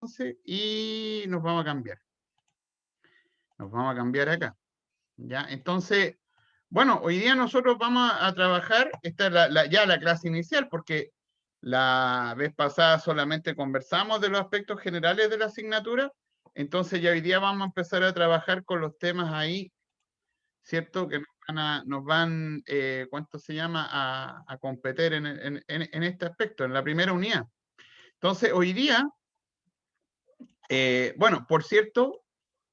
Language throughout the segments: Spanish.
entonces y nos vamos a cambiar. Nos vamos a cambiar acá. ¿Ya? Entonces, bueno, hoy día nosotros vamos a trabajar, esta es ya la clase inicial, porque la vez pasada solamente conversamos de los aspectos generales de la asignatura, entonces ya hoy día vamos a empezar a trabajar con los temas ahí, ¿cierto? Que nos van ¿cuánto se llama? A competir en este aspecto, en la primera unidad. Entonces, hoy día, bueno, por cierto,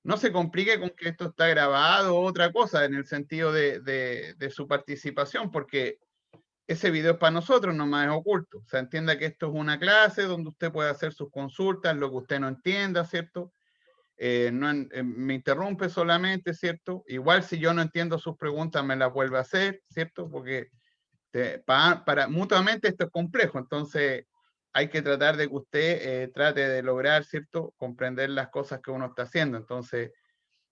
no se complique con que esto está grabado o otra cosa en el sentido de su participación, porque ese video es para nosotros, nomás es oculto. O sea, entienda que esto es una clase donde usted puede hacer sus consultas, lo que usted no entienda, ¿cierto? Me interrumpe solamente, ¿cierto? Igual si yo no entiendo sus preguntas, me las vuelve a hacer, ¿cierto? Porque mutuamente esto es complejo, entonces hay que tratar de que usted trate de lograr, ¿cierto? Comprender las cosas que uno está haciendo. Entonces,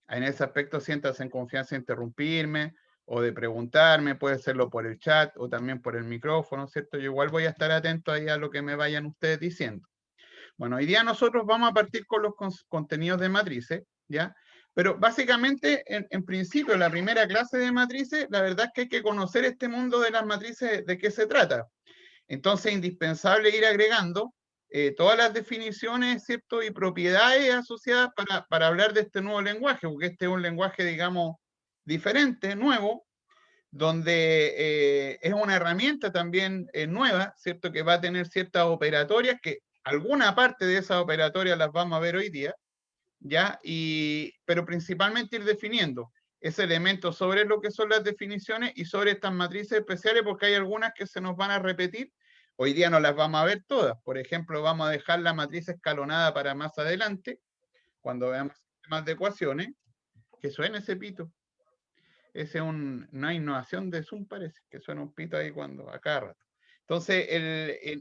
en ese aspecto, siéntase en confianza de interrumpirme o de preguntarme, puede serlo por el chat o también por el micrófono, ¿cierto? Yo igual voy a estar atento ahí a lo que me vayan ustedes diciendo. Bueno, hoy día nosotros vamos a partir con los contenidos de matrices, ¿ya? Pero básicamente, en principio, la primera clase de matrices, la verdad es que hay que conocer este mundo de las matrices, de qué se trata. Entonces, es indispensable ir agregando todas las definiciones, ¿cierto? Y propiedades asociadas para hablar de este nuevo lenguaje, porque este es un lenguaje, digamos, diferente, nuevo, donde es una herramienta también nueva, ¿cierto? Que va a tener ciertas operatorias, que alguna parte de esas operatorias las vamos a ver hoy día, ¿ya? Pero principalmente ir definiendo ese elemento sobre lo que son las definiciones y sobre estas matrices especiales, porque hay algunas que se nos van a repetir. Hoy día no las vamos a ver todas. Por ejemplo, vamos a dejar la matriz escalonada para más adelante, cuando veamos sistemas de ecuaciones. Que suene ese pito. Ese es una innovación de Zoom, parece, que suena un pito ahí cuando, a cada rato. Entonces,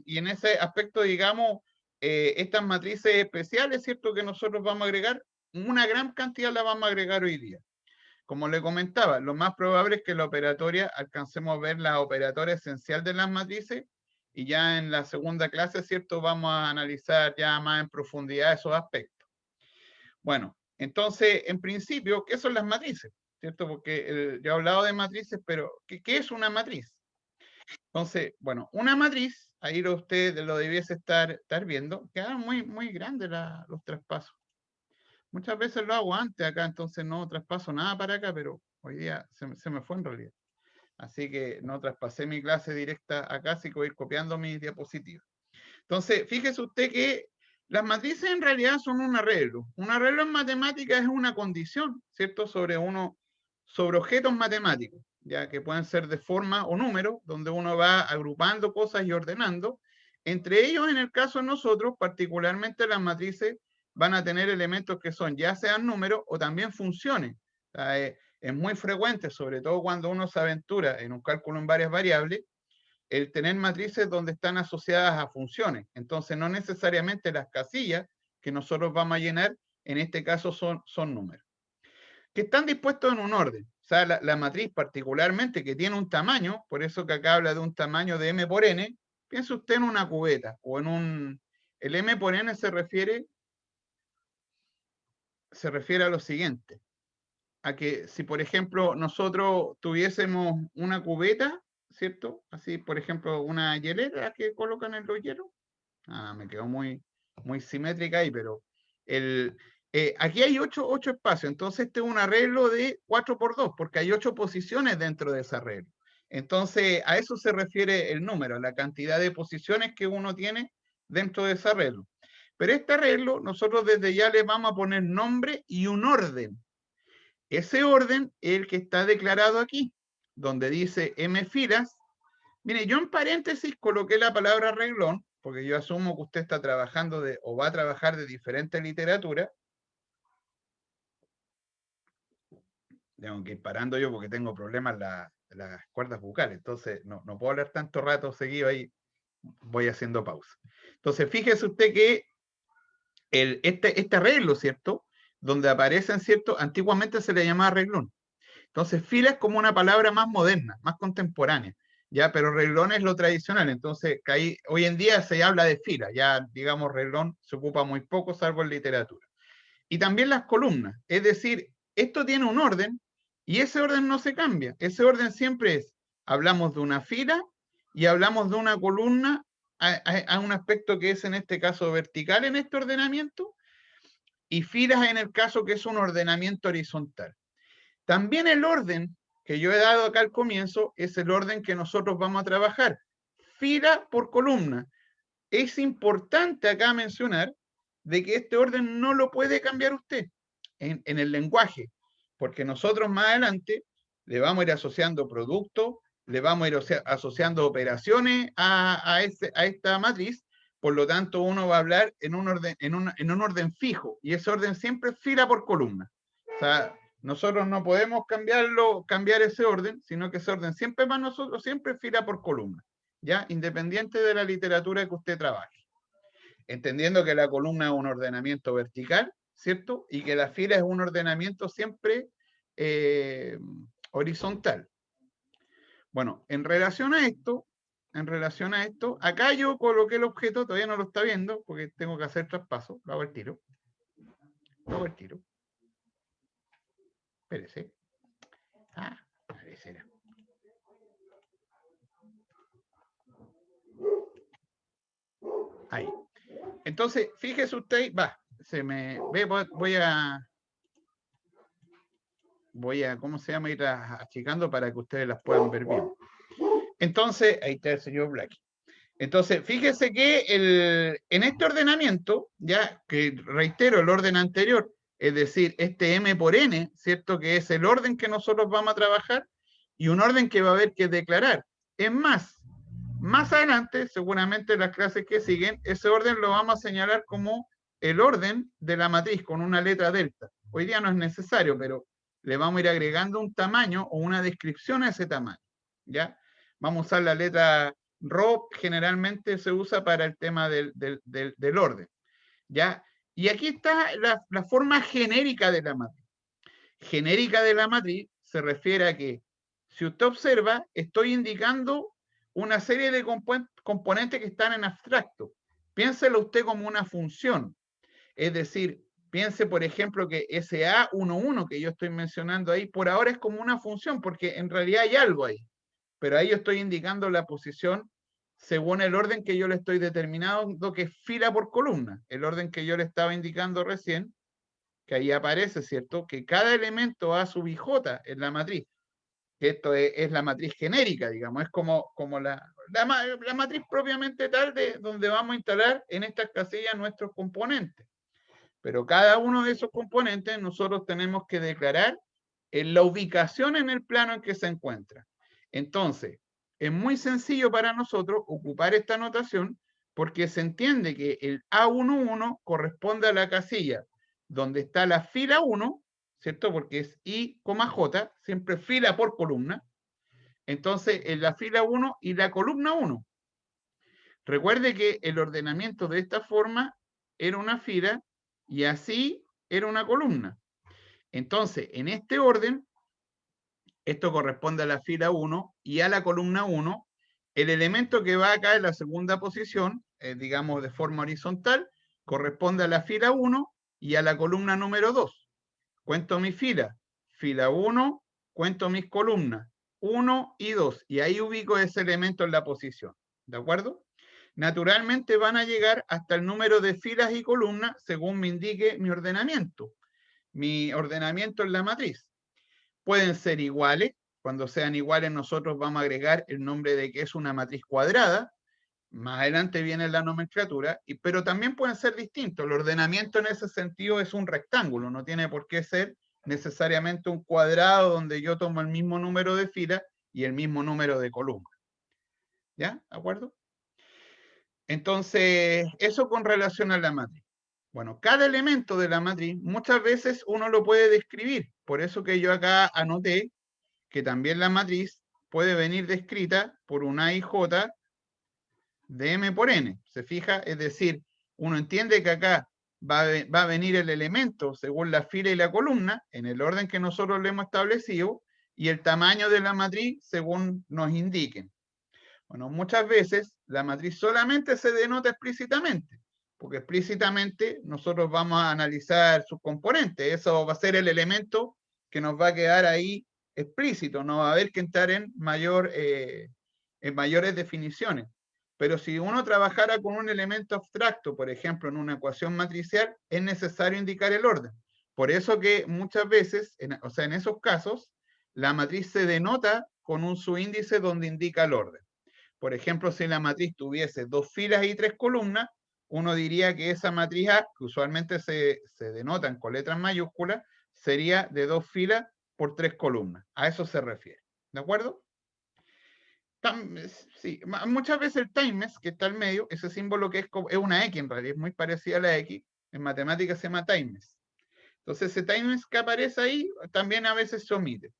y en ese aspecto, digamos, estas matrices especiales, ¿cierto? Que nosotros vamos a agregar, una gran cantidad la vamos a agregar hoy día. Como le comentaba, lo más probable es que la operatoria alcancemos a ver la operatoria esencial de las matrices y ya en la segunda clase, ¿cierto? Vamos a analizar ya más en profundidad esos aspectos. Bueno, entonces, en principio, ¿qué son las matrices? ¿Cierto? Porque yo he hablado de matrices, pero ¿qué es una matriz? Entonces, bueno, una matriz, ahí usted lo debiese estar viendo, quedan muy grandes los traspasos. Muchas veces lo hago antes acá, entonces no traspaso nada para acá, pero hoy día se me fue en realidad. Así que no traspasé mi clase directa acá, así que voy a ir copiando mis diapositivas. Entonces, fíjese usted que las matrices en realidad son un arreglo. Un arreglo en matemáticas es una condición, ¿cierto? Sobre objetos matemáticos, ya que pueden ser de forma o número, donde uno va agrupando cosas y ordenando. Entre ellos, en el caso de nosotros, particularmente las matrices van a tener elementos que son ya sean números o también funciones. O sea, es muy frecuente, sobre todo cuando uno se aventura en un cálculo en varias variables, el tener matrices donde están asociadas a funciones. Entonces, no necesariamente las casillas que nosotros vamos a llenar, en este caso son números. Que están dispuestos en un orden. O sea, la matriz particularmente que tiene un tamaño, por eso que acá habla de un tamaño de m por n, piense usted en una cubeta o en un... El m por n se refiere a lo siguiente, a que si por ejemplo nosotros tuviésemos una cubeta, ¿cierto? Así, por ejemplo, una hielera que colocan en los hielos. Me quedó muy simétrica ahí, pero aquí hay 8 espacios, entonces este es un arreglo de 4×2, porque hay 8 posiciones dentro de ese arreglo. Entonces, a eso se refiere el número, la cantidad de posiciones que uno tiene dentro de ese arreglo. Pero este arreglo, nosotros desde ya le vamos a poner nombre y un orden. Ese orden es el que está declarado aquí, donde dice M filas. Mire, yo en paréntesis coloqué la palabra reglón, porque yo asumo que usted está trabajando o va a trabajar de diferente literatura. Tengo que ir parando yo porque tengo problemas en las cuerdas bucales, entonces no puedo hablar tanto rato seguido ahí, voy haciendo pausa. Entonces, fíjese usted que este arreglo, ¿cierto? Donde aparecen, ¿cierto? Antiguamente se le llamaba reglón. Entonces, fila es como una palabra más moderna, más contemporánea. ya, pero reglón es lo tradicional, entonces hoy en día se habla de fila, ya digamos reglón se ocupa muy poco, salvo en literatura. Y también las columnas, es decir, esto tiene un orden y ese orden no se cambia, ese orden siempre es, hablamos de una fila y hablamos de una columna a un aspecto que es en este caso vertical en este ordenamiento y filas en el caso que es un ordenamiento horizontal. También el orden que yo he dado acá al comienzo es el orden que nosotros vamos a trabajar, fila por columna. Es importante acá mencionar de que este orden no lo puede cambiar usted en el lenguaje, porque nosotros más adelante le vamos a ir asociando productos, le vamos a ir asociando operaciones a esta matriz, por lo tanto uno va a hablar en un orden fijo, y ese orden siempre es fila por columna. O sea, nosotros no podemos cambiar ese orden, sino que ese orden siempre para nosotros, siempre fila por columna, ¿ya? Independiente de la literatura que usted trabaje. Entendiendo que la columna es un ordenamiento vertical, ¿cierto? Y que la fila es un ordenamiento siempre horizontal. Bueno, en relación a esto, acá yo coloqué el objeto, todavía no lo está viendo, porque tengo que hacer traspaso, lo hago al tiro. Espérese. Parecerá. Ahí. Entonces, fíjese usted, voy a, ¿cómo se llama? Ir achicando para que ustedes las puedan ver bien. Entonces, ahí está el señor Black. Entonces, fíjese que en este ordenamiento, ya que reitero el orden anterior, es decir, este M por N, ¿cierto? Que es el orden que nosotros vamos a trabajar y un orden que va a haber que declarar. Es más adelante, seguramente en las clases que siguen, ese orden lo vamos a señalar como el orden de la matriz con una letra delta. Hoy día no es necesario, pero le vamos a ir agregando un tamaño o una descripción a ese tamaño, ¿ya? Vamos a usar la letra Rho, generalmente se usa para el tema del orden, ¿ya? Y aquí está la forma genérica de la matriz. Genérica de la matriz se refiere a que, si usted observa, estoy indicando una serie de componentes que están en abstracto. Piénselo usted como una función. Es decir, piense, por ejemplo, que ese A11 que yo estoy mencionando ahí, por ahora es como una función, porque en realidad hay algo ahí. Pero ahí yo estoy indicando la posición según el orden que yo le estoy determinando, que es fila por columna. El orden que yo le estaba indicando recién, que ahí aparece, ¿cierto? Que cada elemento A sub IJ en la matriz. Esto es la matriz genérica, digamos, es como la matriz propiamente tal de donde vamos a instalar en estas casillas nuestros componentes. Pero cada uno de esos componentes nosotros tenemos que declarar en la ubicación en el plano en que se encuentra. Entonces, es muy sencillo para nosotros ocupar esta notación porque se entiende que el A11 corresponde a la casilla donde está la fila 1, ¿cierto? Porque es I, J, siempre fila por columna. Entonces, en la fila 1 y la columna 1. Recuerde que el ordenamiento de esta forma era una fila y así era una columna. Entonces, en este orden, esto corresponde a la fila 1 y a la columna 1. El elemento que va acá en la segunda posición, digamos de forma horizontal, corresponde a la fila 1 y a la columna número 2. Cuento mi fila 1, cuento mis columnas 1 y 2, y ahí ubico ese elemento en la posición. ¿De acuerdo? Naturalmente van a llegar hasta el número de filas y columnas según me indique mi ordenamiento. Mi ordenamiento en la matriz. Pueden ser iguales. Cuando sean iguales nosotros vamos a agregar el nombre de que es una matriz cuadrada. Más adelante viene la nomenclatura, pero también pueden ser distintos. El ordenamiento en ese sentido es un rectángulo, no tiene por qué ser necesariamente un cuadrado donde yo tomo el mismo número de filas y el mismo número de columnas. ¿Ya? ¿De acuerdo? Entonces, eso con relación a la matriz. Bueno, cada elemento de la matriz muchas veces uno lo puede describir. Por eso que yo acá anoté que también la matriz puede venir descrita por una IJ de M por N. ¿Se fija? Es decir, uno entiende que acá va a venir el elemento según la fila y la columna, en el orden que nosotros le hemos establecido, y el tamaño de la matriz según nos indiquen. Bueno, muchas veces la matriz solamente se denota explícitamente, porque explícitamente nosotros vamos a analizar sus componentes. Eso va a ser el elemento que nos va a quedar ahí explícito, no va a haber que entrar en mayores definiciones. Pero si uno trabajara con un elemento abstracto, por ejemplo, en una ecuación matricial, es necesario indicar el orden. Por eso que muchas veces, o sea, en esos casos, la matriz se denota con un subíndice donde indica el orden. Por ejemplo, si la matriz tuviese 2 filas y 3 columnas, uno diría que esa matriz A, que usualmente se denotan con letras mayúsculas, sería de 2 filas por 3 columnas. A eso se refiere. ¿De acuerdo? Sí, muchas veces el times, que está al medio, ese símbolo que es una X en realidad, es muy parecida a la X, en matemáticas se llama times. Entonces ese times que aparece ahí también a veces se omite.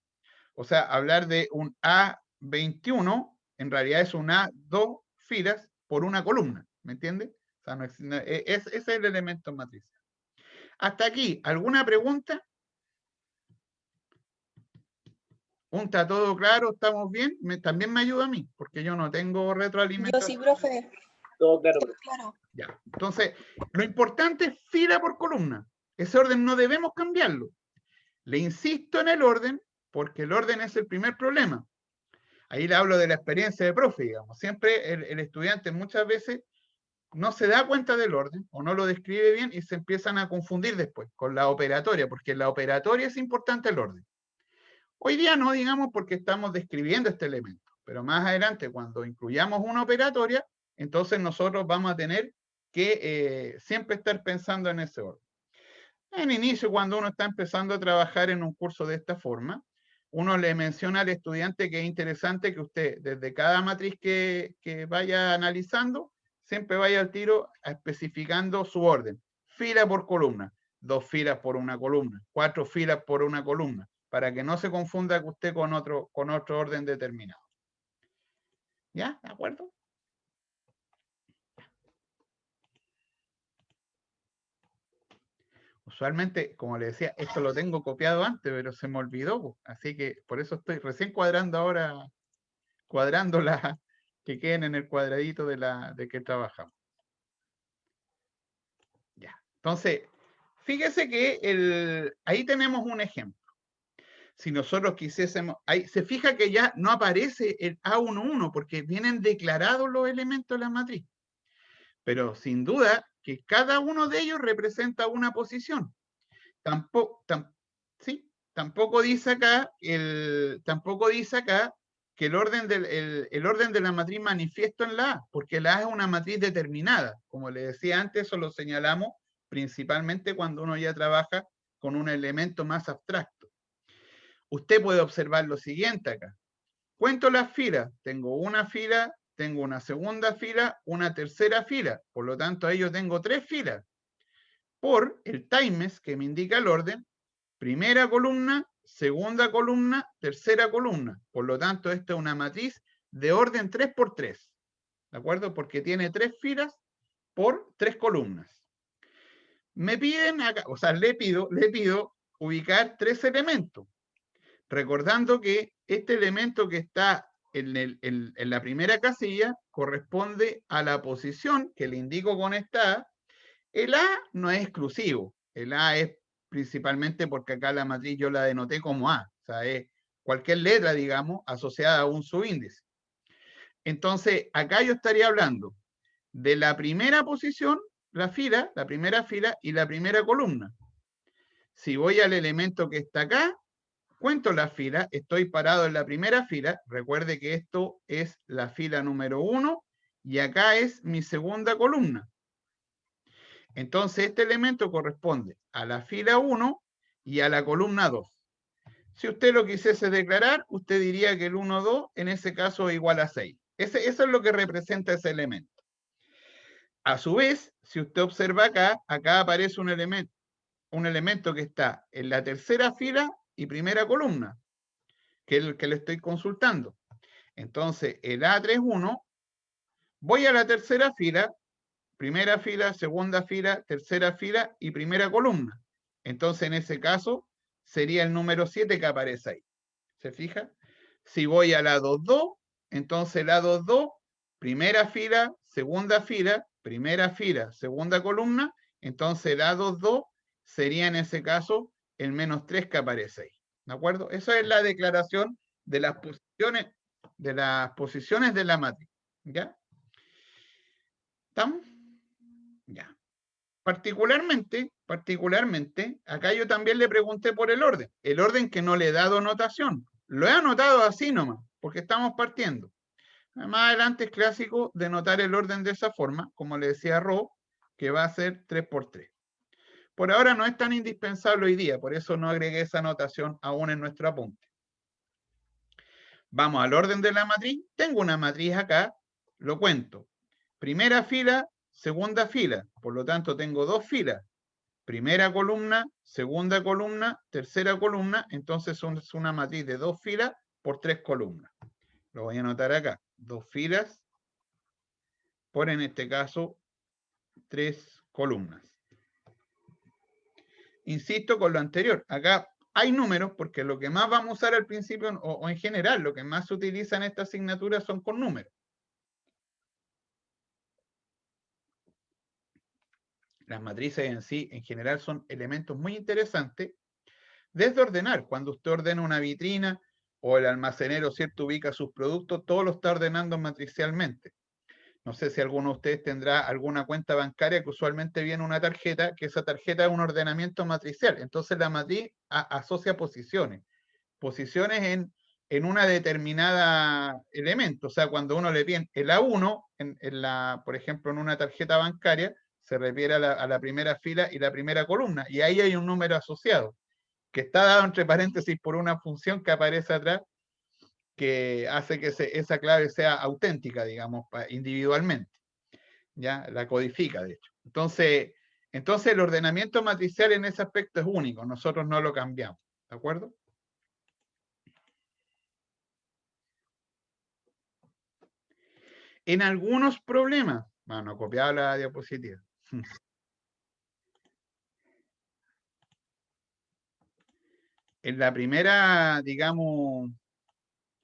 O sea, hablar de un A21 en realidad es un A 2 filas por una columna, ¿me entiende? O sea, ese es el elemento matricial. Hasta aquí, ¿alguna pregunta? ¿Está todo claro? ¿Estamos bien? También me ayuda a mí, porque yo no tengo retroalimentación. Yo sí, profe. Todo claro. Claro. Ya. Entonces, lo importante es fila por columna. Ese orden no debemos cambiarlo. Le insisto en el orden, porque el orden es el primer problema. Ahí le hablo de la experiencia de profe, digamos. Siempre el estudiante muchas veces no se da cuenta del orden o no lo describe bien y se empiezan a confundir después con la operatoria, porque en la operatoria es importante el orden. Hoy día no, digamos, porque estamos describiendo este elemento, pero más adelante, cuando incluyamos una operatoria, entonces nosotros vamos a tener que siempre estar pensando en ese orden. En inicio, cuando uno está empezando a trabajar en un curso de esta forma, uno le menciona al estudiante que es interesante que usted, desde cada matriz que vaya analizando, siempre vaya al tiro especificando su orden. Fila por columna, 2 filas por una columna, 4 filas por una columna, para que no se confunda usted con otro orden determinado. ¿Ya? ¿De acuerdo? Usualmente, como le decía, esto lo tengo copiado antes, pero se me olvidó, así que por eso estoy recién cuadrando ahora, cuadrando las que queden en el cuadradito de que trabajamos. Ya. Entonces, fíjese que ahí tenemos un ejemplo. Si nosotros quisiésemos, ahí se fija que ya no aparece el A11 porque vienen declarados los elementos de la matriz. Pero sin duda que cada uno de ellos representa una posición. Tampoco dice acá que el orden de la matriz manifiesto en la A, porque la A es una matriz determinada. Como le decía antes, eso lo señalamos principalmente cuando uno ya trabaja con un elemento más abstracto. Usted puede observar lo siguiente acá. Cuento las filas. Tengo una fila, tengo una segunda fila, una tercera fila. Por lo tanto, ahí yo tengo 3 filas. Por el times, que me indica el orden, primera columna, segunda columna, tercera columna. Por lo tanto, esta es una matriz de orden 3×3. ¿De acuerdo? Porque tiene 3 filas por 3 columnas. Me piden acá, o sea, le pido ubicar 3 elementos. Recordando que este elemento que está en la primera casilla corresponde a la posición que le indico con esta A. El A no es exclusivo. El A es principalmente porque acá la matriz yo la denoté como A. O sea, es cualquier letra, digamos, asociada a un subíndice. Entonces, acá yo estaría hablando de la primera posición, la primera fila y la primera columna. Si voy al elemento que está acá, cuento las filas, estoy parado en la primera fila. Recuerde que esto es la fila número 1 y acá es mi segunda columna. Entonces, este elemento corresponde a la fila 1 y a la columna 2. Si usted lo quisiese declarar, usted diría que el 1, 2, en ese caso, es igual a 6. Eso es lo que representa ese elemento. A su vez, si usted observa acá aparece un elemento que está en la tercera fila y primera columna, que es el que le estoy consultando. Entonces, el A31, voy a la tercera fila, primera fila, segunda fila, tercera fila y primera columna. Entonces, en ese caso, sería el número 7 que aparece ahí. ¿Se fija? Si voy a la 2,2, entonces la 2,2 primera fila, primera fila, segunda columna, entonces el A22 sería en ese caso el -3 que aparece ahí. ¿De acuerdo? Esa es la declaración de las posiciones de la matriz. ¿Ya? ¿Estamos? Ya. Particularmente, acá yo también le pregunté por el orden que no le he dado notación. Lo he anotado así nomás, porque estamos partiendo. Más adelante es clásico denotar el orden de esa forma, como le decía Ro, que va a ser 3×3. Por ahora no es tan indispensable hoy día, por eso no agregué esa notación aún en nuestro apunte. Vamos al orden de la matriz. Tengo una matriz acá, lo cuento. Primera fila, segunda fila, por lo tanto tengo dos filas. Primera columna, segunda columna, tercera columna, entonces es una matriz de dos filas por tres columnas. Lo voy a anotar acá. Dos filas por, en este caso, tres columnas. Insisto con lo anterior. Acá hay números porque lo que más vamos a usar al principio o en general, lo que más se utiliza en esta asignatura son con números. Las matrices en sí, en general, son elementos muy interesantes desde ordenar. Cuando usted ordena una vitrina o el almacenero, ¿cierto?, ubica sus productos, todo lo está ordenando matricialmente. No sé si alguno de ustedes tendrá alguna cuenta bancaria que usualmente viene una tarjeta, que esa tarjeta es un ordenamiento matricial. Entonces la matriz asocia posiciones en una determinada elemento. O sea, cuando uno le pide el A1, por ejemplo, en una tarjeta bancaria, se refiere a la primera fila y la primera columna, y ahí hay un número asociado, que está dado entre paréntesis por una función que aparece atrás, que hace que esa clave sea auténtica, digamos, individualmente. ¿Ya? La codifica, de hecho. Entonces, el ordenamiento matricial en ese aspecto es único, nosotros no lo cambiamos, ¿de acuerdo? En algunos problemas, bueno, copiaba la diapositiva. En la primera, digamos,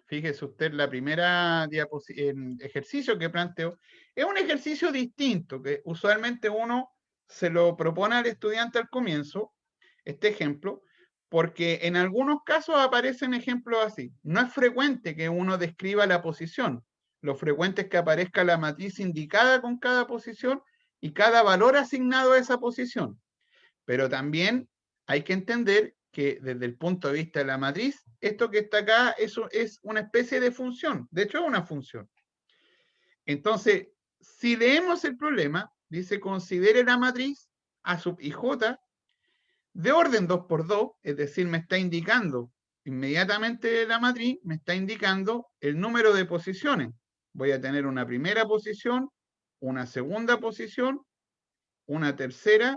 fíjese usted, la primera ejercicio que planteo, es un ejercicio distinto, que usualmente uno se lo propone al estudiante al comienzo, este ejemplo, porque en algunos casos aparecen ejemplos así. No es frecuente que uno describa la posición, lo frecuente es que aparezca la matriz indicada con cada posición y cada valor asignado a esa posición. Pero también hay que entender que desde el punto de vista de la matriz, esto que está acá es una especie de función. De hecho, es una función. Entonces, si leemos el problema, dice, considere la matriz A sub ij de orden 2×2, es decir, me está indicando inmediatamente la matriz, me está indicando el número de posiciones. Voy a tener una primera posición, una segunda posición, una tercera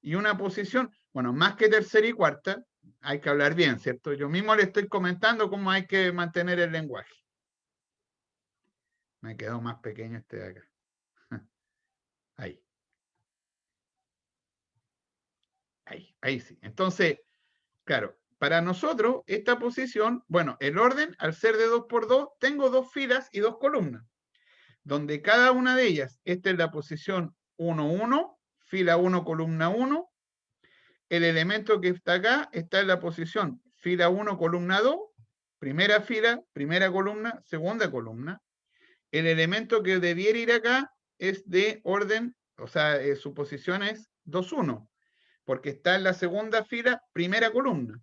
y una posición, bueno, más que tercera y cuarta, hay que hablar bien, ¿cierto? Yo mismo le estoy comentando cómo hay que mantener el lenguaje. Me quedó más pequeño este de acá. Ahí. Ahí sí. Entonces, claro, para nosotros, esta posición, bueno, el orden, al ser de 2×2, tengo dos filas y dos columnas, donde cada una de ellas, esta es la posición 1, 1, fila 1, columna 1, el elemento que está acá está en la posición fila 1, columna 2, primera fila, primera columna, segunda columna. El elemento que debiera ir acá es de orden, o sea, su posición es 2, 1, porque está en la segunda fila, primera columna.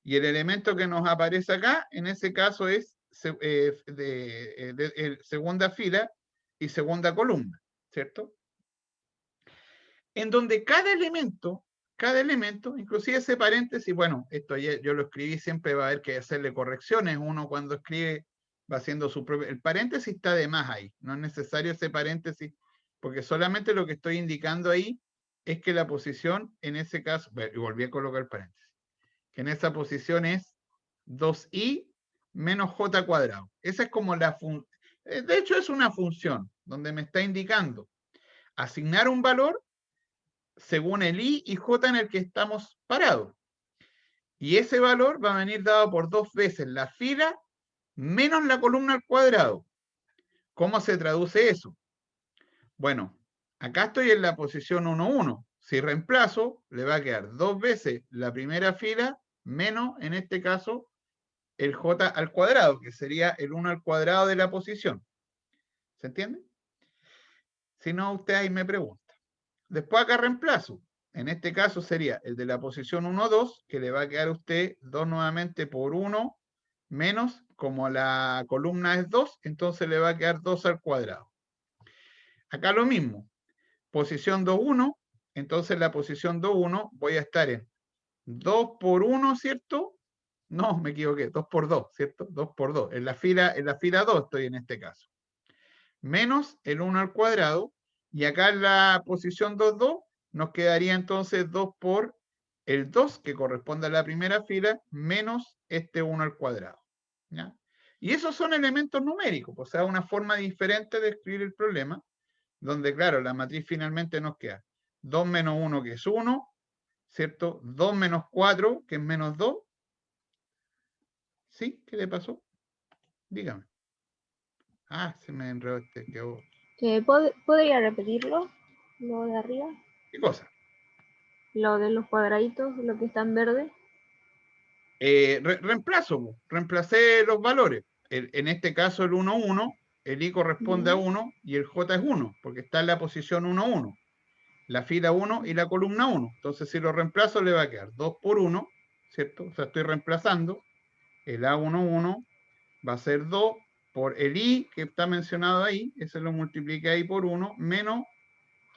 Y el elemento que nos aparece acá, en ese caso, es segunda fila y segunda columna, ¿cierto? En donde cada elemento, inclusive ese paréntesis, bueno, esto yo lo escribí, siempre va a haber que hacerle correcciones, uno cuando escribe va haciendo su propio, el paréntesis está de más ahí, no es necesario ese paréntesis, porque solamente lo que estoy indicando ahí es que la posición, en ese caso, y volví a colocar el paréntesis, que en esa posición es 2i menos j cuadrado. Esa es como la función, de hecho es una función, donde me está indicando asignar un valor según el i y j en el que estamos parados. Y ese valor va a venir dado por dos veces la fila menos la columna al cuadrado. ¿Cómo se traduce eso? Bueno, acá estoy en la posición 1, 1. Si reemplazo, le va a quedar 2 veces la primera fila menos, en este caso, el j al cuadrado, que sería el 1 al cuadrado de la posición. ¿Se entiende? Si no, usted ahí me pregunta. Después acá reemplazo. En este caso sería el de la posición 1, 2, que le va a quedar a usted 2 nuevamente por 1 menos, como la columna es 2, entonces le va a quedar 2 al cuadrado. Acá lo mismo. Posición 2, 1, entonces en la posición 2, 1 voy a estar en 2 por 1, ¿cierto? No, me equivoqué, 2 por 2, ¿cierto? 2 por 2. En la fila 2 estoy en este caso. Menos el 1 al cuadrado, y acá en la posición 2, 2, nos quedaría entonces 2 por el 2, que corresponde a la primera fila, menos este 1 al cuadrado. ¿Ya? Y esos son elementos numéricos, o sea, una forma diferente de escribir el problema, donde, claro, la matriz finalmente nos queda 2 menos 1, que es 1, ¿cierto? 2 menos 4, que es menos 2. ¿Sí? ¿Qué le pasó? Dígame. Ah, se me enredó este, quedó. ¿Podría repetirlo? Lo de arriba. ¿Qué cosa? Lo de los cuadraditos, lo que está en verde. Reemplazo, reemplacé los valores. En este caso el 1, 1, el i corresponde a 1 y el j es 1, porque está en la posición 1, 1. La fila 1 y la columna 1. Entonces si lo reemplazo le va a quedar 2 por 1, ¿cierto? O sea, estoy reemplazando. El A1, 1 va a ser 2 por el i que está mencionado ahí, ese lo multipliqué ahí por 1, menos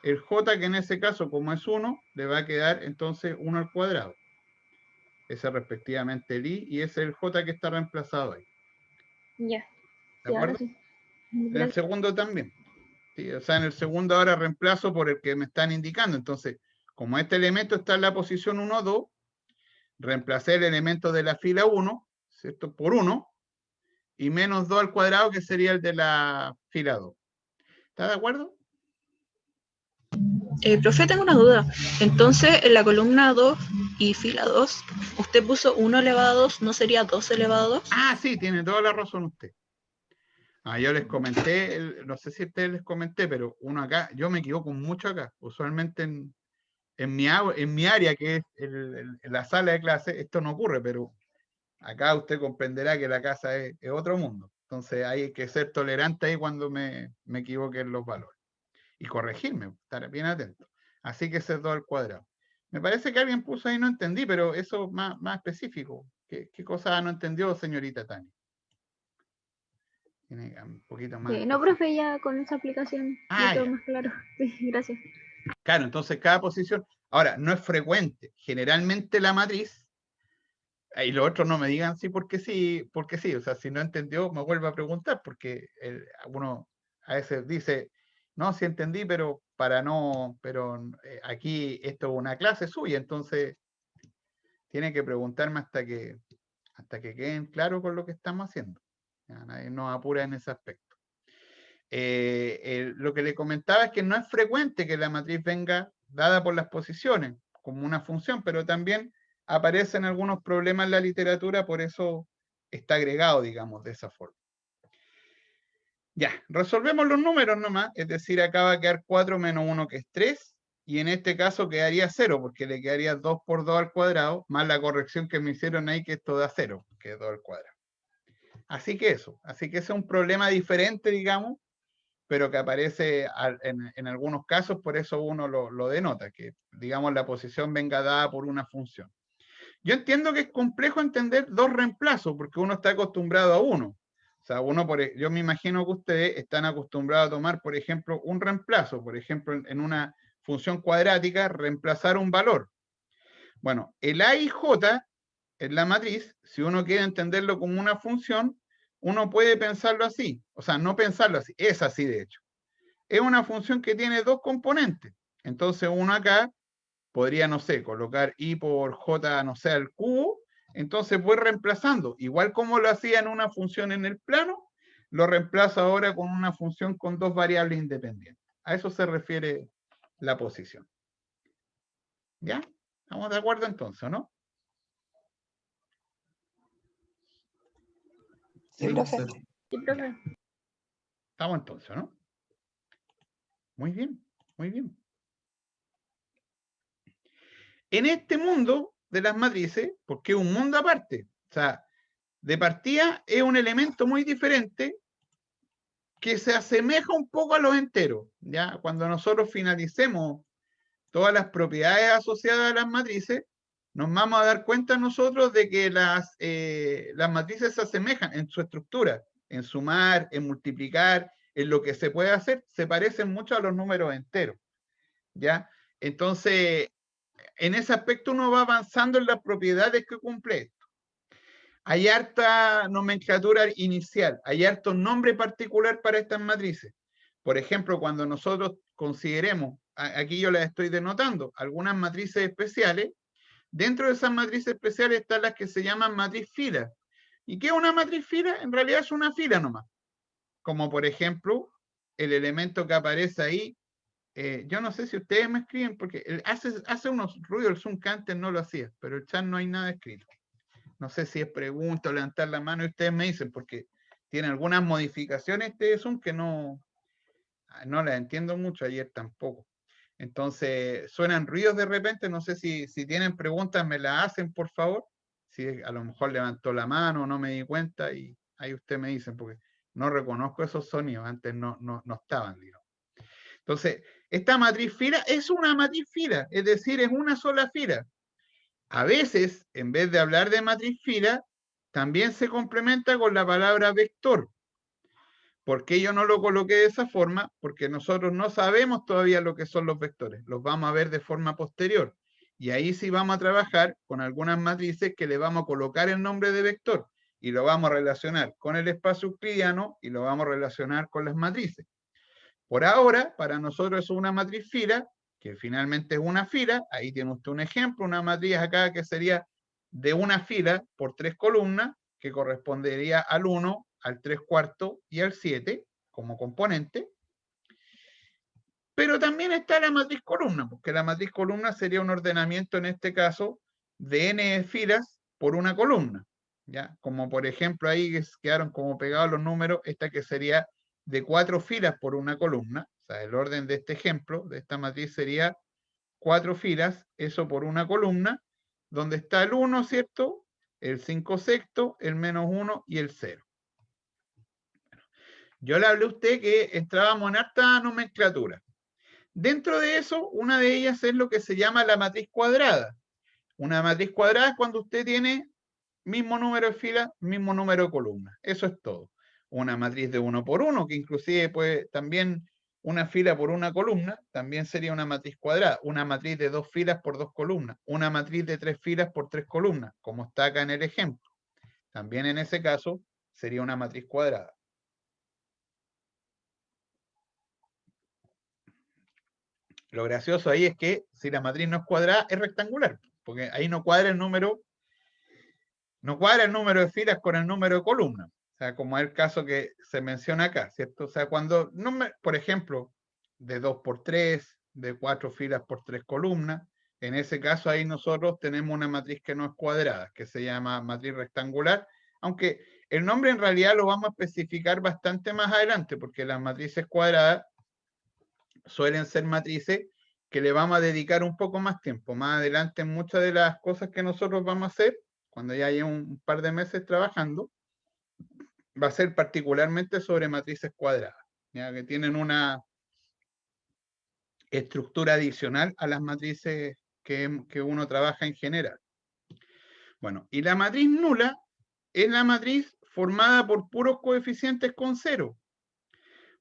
el j, que en ese caso, como es 1, le va a quedar entonces 1 al cuadrado. Ese respectivamente el i, y ese es el j que está reemplazado ahí. Ya. ¿De Sí, ahora acuerdo? sí. En el segundo también. ¿Sí? O sea, en el segundo ahora reemplazo por el que me están indicando. Entonces, como este elemento está en la posición 1, 2, reemplacé el elemento de la fila 1, ¿cierto? Por 1, y menos 2 al cuadrado, que sería el de la fila 2. ¿Está de acuerdo? Profe, tengo una duda. Entonces, en la columna 2 y fila 2, usted puso 1 elevado a 2, ¿no sería 2 elevado a 2? Ah, sí, tiene toda la razón usted. Yo les comenté, no sé si a ustedes les comenté, pero uno acá, yo me equivoco mucho acá. Usualmente en mi área, que es la sala de clase, esto no ocurre, pero acá usted comprenderá que la casa es otro mundo. Entonces hay que ser tolerante ahí cuando me equivoque en los valores. Y corregirme, estar bien atento. Así que ese es 2 al cuadrado. Me parece que alguien puso ahí, no entendí, pero eso más específico. ¿Qué cosa no entendió, señorita Tani? Tiene un poquito más No, específico. profe, ya con esa aplicación me quedó Ya. más claro. Sí, gracias. Claro, entonces cada posición. Ahora, no es frecuente. Generalmente la matriz, y los otros no me digan sí porque sí, porque sí. O sea, si no entendió, me vuelve a preguntar, porque uno a veces dice, no, sí entendí, pero aquí esto es una clase suya, entonces tiene que preguntarme hasta que queden claros con lo que estamos haciendo. Ya, nadie nos apura en ese aspecto. Lo que le comentaba es que no es frecuente que la matriz venga dada por las posiciones como una función, pero también aparecen algunos problemas en la literatura, por eso está agregado, digamos, de esa forma. Ya, resolvemos los números nomás, es decir, acá va a quedar 4 menos 1, que es 3, y en este caso quedaría 0, porque le quedaría 2 por 2 al cuadrado, más la corrección que me hicieron ahí, que esto da 0, que es 2 al cuadrado. Así que ese es un problema diferente, digamos, pero que aparece en algunos casos, por eso uno lo denota, que digamos la posición venga dada por una función. Yo entiendo que es complejo entender dos reemplazos, porque uno está acostumbrado a uno. O sea, yo me imagino que ustedes están acostumbrados a tomar, por ejemplo, un reemplazo, por ejemplo, en una función cuadrática, reemplazar un valor. Bueno, el A y J en la matriz, si uno quiere entenderlo como una función, uno puede pensarlo así. O sea, no pensarlo así, es así de hecho. Es una función que tiene dos componentes. Entonces uno acá podría, no sé, colocar i por j, no sé, al cubo. Entonces voy reemplazando. Igual como lo hacía en una función en el plano, lo reemplazo ahora con una función con dos variables independientes. A eso se refiere la posición. ¿Ya? ¿Estamos de acuerdo entonces, no? Sí, profe. Sí, profe. Estamos entonces, ¿no? Muy bien, muy bien. En este mundo de las matrices, porque es un mundo aparte, o sea, de partida es un elemento muy diferente que se asemeja un poco a los enteros, ¿ya? Cuando nosotros finalicemos todas las propiedades asociadas a las matrices, nos vamos a dar cuenta nosotros de que las matrices se asemejan en su estructura, en sumar, en multiplicar, en lo que se puede hacer, se parecen mucho a los números enteros, ¿ya? Entonces, en ese aspecto uno va avanzando en las propiedades que cumple esto. Hay harta nomenclatura inicial, hay harto nombre particular para estas matrices. Por ejemplo, cuando nosotros consideremos, aquí yo las estoy denotando, algunas matrices especiales, dentro de esas matrices especiales están las que se llaman matriz fila. ¿Y qué es una matriz fila? En realidad es una fila nomás. Como por ejemplo, el elemento que aparece ahí, yo no sé si ustedes me escriben, porque hace unos ruidos el Zoom que antes no lo hacía, pero el chat no hay nada escrito. No sé si es pregunta o levantar la mano y ustedes me dicen, porque tiene algunas modificaciones este Zoom que no las entiendo mucho, ayer tampoco. Entonces, suenan ruidos de repente, no sé si tienen preguntas, me las hacen, por favor. Si a lo mejor levantó la mano, no me di cuenta, y ahí ustedes me dicen, porque no reconozco esos sonidos, antes no estaban, digamos. Entonces, esta matriz fila es una matriz fila, es decir, es una sola fila. A veces, en vez de hablar de matriz fila, también se complementa con la palabra vector. ¿Por qué yo no lo coloqué de esa forma? Porque nosotros no sabemos todavía lo que son los vectores. Los vamos a ver de forma posterior. Y ahí sí vamos a trabajar con algunas matrices que le vamos a colocar el nombre de vector. Y lo vamos a relacionar con el espacio euclidiano y lo vamos a relacionar con las matrices. Por ahora, para nosotros es una matriz fila, que finalmente es una fila. Ahí tiene usted un ejemplo, una matriz acá que sería de una fila por 3 columnas, que correspondería al 1, al 3 cuartos y al 7 como componente. Pero también está la matriz columna, porque la matriz columna sería un ordenamiento, en este caso, de n filas por una columna. ¿Ya? Como por ejemplo ahí quedaron como pegados los números, esta que sería de 4 filas por una columna. O sea, el orden de este ejemplo, de esta matriz sería 4 filas, eso por una columna, donde está el 1, ¿cierto? El 5 sexto, el menos 1 y el 0. Yo le hablé a usted que entrábamos en harta nomenclatura. Dentro de eso, una de ellas es lo que se llama la matriz cuadrada. Una matriz cuadrada es cuando usted tiene mismo número de filas, mismo número de columnas. Eso es todo. Una matriz de 1 por 1, que inclusive puede también una fila por una columna, también sería una matriz cuadrada. Una matriz de 2 filas por 2 columnas. Una matriz de 3 filas por 3 columnas, como está acá en el ejemplo. También en ese caso sería una matriz cuadrada. Lo gracioso ahí es que si la matriz no es cuadrada, es rectangular, porque ahí no cuadra el número de filas con el número de columnas. O sea, como es el caso que se menciona acá, ¿cierto? O sea, cuando, por ejemplo, de 2 por 3, de 4 filas por 3 columnas, en ese caso ahí nosotros tenemos una matriz que no es cuadrada, que se llama matriz rectangular, aunque el nombre en realidad lo vamos a especificar bastante más adelante, porque las matrices cuadradas suelen ser matrices que le vamos a dedicar un poco más tiempo. Más adelante, muchas de las cosas que nosotros vamos a hacer, cuando ya haya un par de meses trabajando, va a ser particularmente sobre matrices cuadradas, ya que tienen una estructura adicional a las matrices que uno trabaja en general. Bueno, y la matriz nula es la matriz formada por puros coeficientes con cero.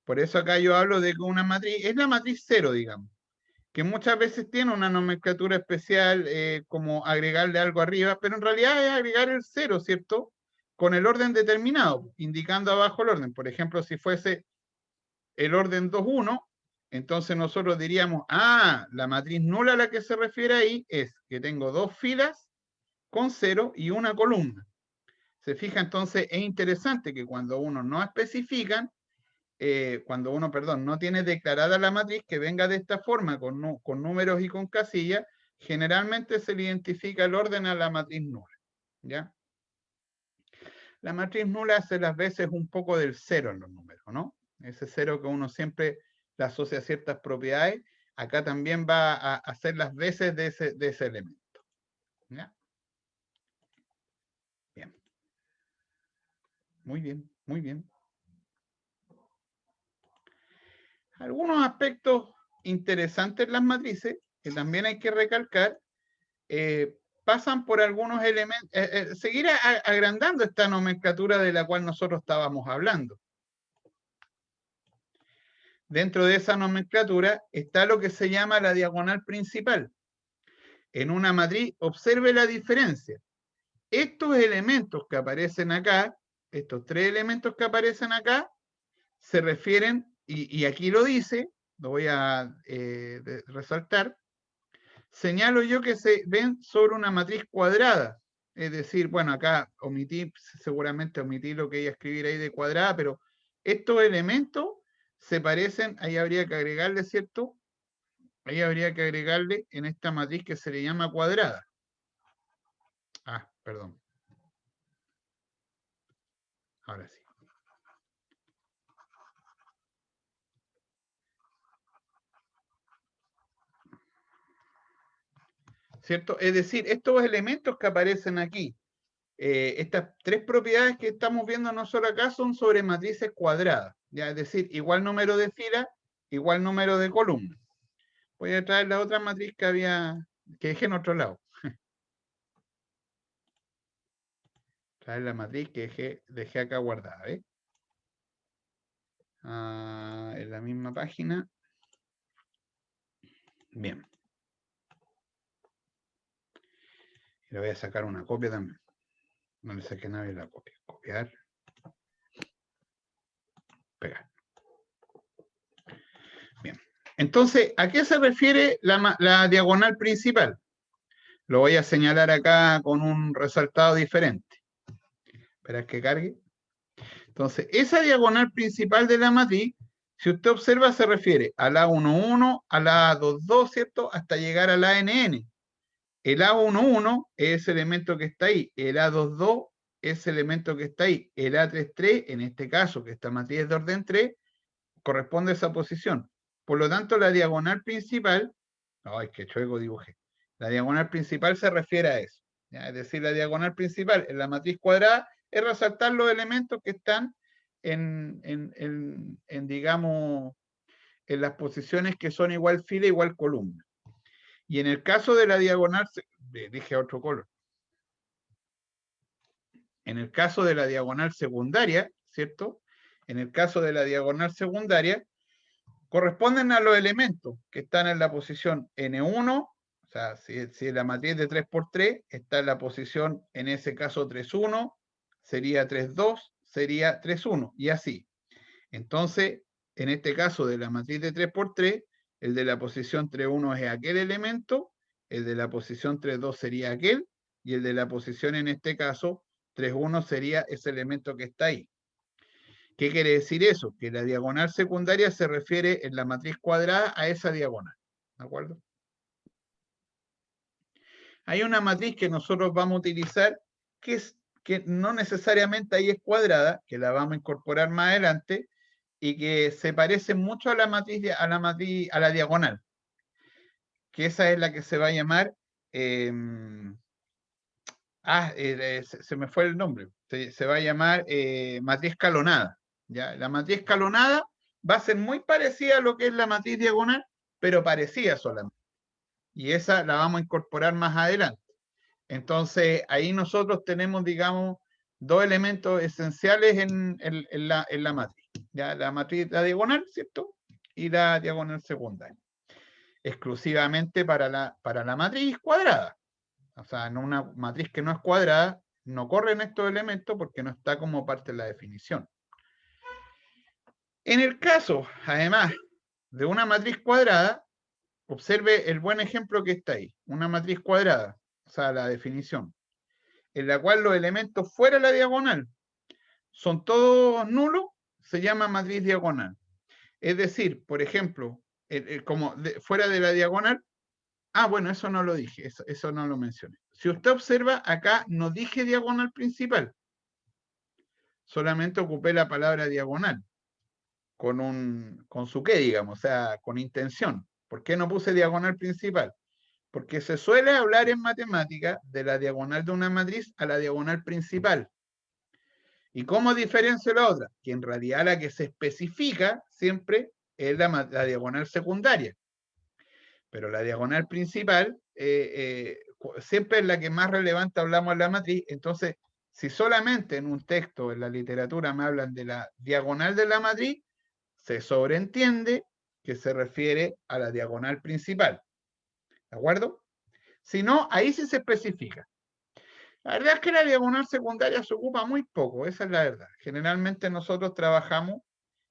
Por eso acá yo hablo de que una matriz, es la matriz cero, digamos, que muchas veces tiene una nomenclatura especial, como agregarle algo arriba, pero en realidad es agregar el cero, ¿cierto? Con el orden determinado, indicando abajo el orden. Por ejemplo, si fuese el orden 2-1, entonces nosotros diríamos, la matriz nula a la que se refiere ahí es que tengo 2 filas con 0 y una columna. Se fija, entonces es interesante que cuando uno no especifican, cuando uno, no tiene declarada la matriz que venga de esta forma, con números y con casillas, generalmente se le identifica el orden a la matriz nula, ¿ya? La matriz nula hace las veces un poco del cero en los números, ¿no? Ese 0 que uno siempre le asocia a ciertas propiedades, acá también va a hacer las veces de ese elemento. ¿Ya? Bien. Muy bien, muy bien. Algunos aspectos interesantes en las matrices, que también hay que recalcar, pasan por algunos elementos, seguir agrandando esta nomenclatura de la cual nosotros estábamos hablando. Dentro de esa nomenclatura está lo que se llama la diagonal principal. En una matriz, observe la diferencia. Estos elementos que aparecen acá, estos tres elementos que aparecen acá, se refieren, y aquí lo dice, lo voy a resaltar, señalo yo que se ven sobre una matriz cuadrada. Es decir, bueno, acá seguramente omití lo que iba a escribir ahí de cuadrada, pero estos elementos se parecen, ahí habría que agregarle, ¿cierto? Ahí habría que agregarle en esta matriz que se le llama cuadrada. Ah, perdón. Ahora sí. ¿Cierto? Es decir, estos elementos que aparecen aquí, estas tres propiedades que estamos viendo nosotros acá son sobre matrices cuadradas. ¿Ya? Es decir, igual número de filas, igual número de columnas. Voy a traer la otra matriz que dejé en otro lado. Traer la matriz que dejé acá guardada. En la misma página. Bien. Y le voy a sacar una copia también. No le saqué nadie la copia. Copiar. Pegar. Bien. Entonces, ¿a qué se refiere la diagonal principal? Lo voy a señalar acá con un resaltado diferente. Espera que cargue. Entonces, esa diagonal principal de la matriz, si usted observa, se refiere a la A11, a la A22, ¿cierto? Hasta llegar a la ANN. El A11 es ese elemento que está ahí. El A22 es el elemento que está ahí. El A33, en este caso, que esta matriz es de orden 3, corresponde a esa posición. Por lo tanto, la diagonal principal, ay, qué chueco dibujé. La diagonal principal se refiere a eso. ¿Ya? Es decir, la diagonal principal en la matriz cuadrada es resaltar los elementos que están digamos, en las posiciones que son igual fila, igual columna. Y en el caso de la diagonal, dije otro color. En el caso de la diagonal secundaria, ¿cierto? En el caso de la diagonal secundaria, corresponden a los elementos que están en la posición N1, o sea, si la matriz de 3×3 está en la posición, en ese caso 3,1, sería 3,2, sería 3,1, y así. Entonces, en este caso de la matriz de 3×3, el de la posición 3,1 es aquel elemento, el de la posición 3,2 sería aquel, y el de la posición, en este caso, 3,1 sería ese elemento que está ahí. ¿Qué quiere decir eso? Que la diagonal secundaria se refiere en la matriz cuadrada a esa diagonal. ¿De acuerdo? Hay una matriz que nosotros vamos a utilizar que no necesariamente ahí es cuadrada, que la vamos a incorporar más adelante, y que se parece mucho a la diagonal. Que esa es la que se va a llamar... se me fue el nombre. Se va a llamar matriz escalonada. ¿Ya? La matriz escalonada va a ser muy parecida a lo que es la matriz diagonal, pero parecida solamente. Y esa la vamos a incorporar más adelante. Entonces, ahí nosotros tenemos, digamos, dos elementos esenciales en la matriz. ¿Ya? La diagonal, ¿cierto? Y la diagonal secundaria. Exclusivamente para la matriz cuadrada. O sea, en una matriz que no es cuadrada, no corren estos elementos porque no está como parte de la definición. En el caso, además, de una matriz cuadrada, observe el buen ejemplo que está ahí. Una matriz cuadrada, o sea, la definición, en la cual los elementos fuera de la diagonal son todos nulos, se llama matriz diagonal. Es decir, por ejemplo, fuera de la diagonal, bueno, eso no lo dije, eso no lo mencioné. Si usted observa, acá no dije diagonal principal, solamente ocupé la palabra diagonal. con su qué, digamos, o sea, con intención. ¿Por qué no puse diagonal principal? Porque se suele hablar en matemática de la diagonal de una matriz a la diagonal principal. ¿Y cómo diferencio la otra? Que en realidad la que se especifica siempre es la diagonal secundaria. Pero la diagonal principal siempre es la que más relevante hablamos en la matriz. Entonces, si solamente en un texto, en la literatura, me hablan de la diagonal de la matriz, se sobreentiende que se refiere a la diagonal principal. ¿De acuerdo? Si no, ahí sí se especifica. La verdad es que la diagonal secundaria se ocupa muy poco, esa es la verdad. Generalmente nosotros trabajamos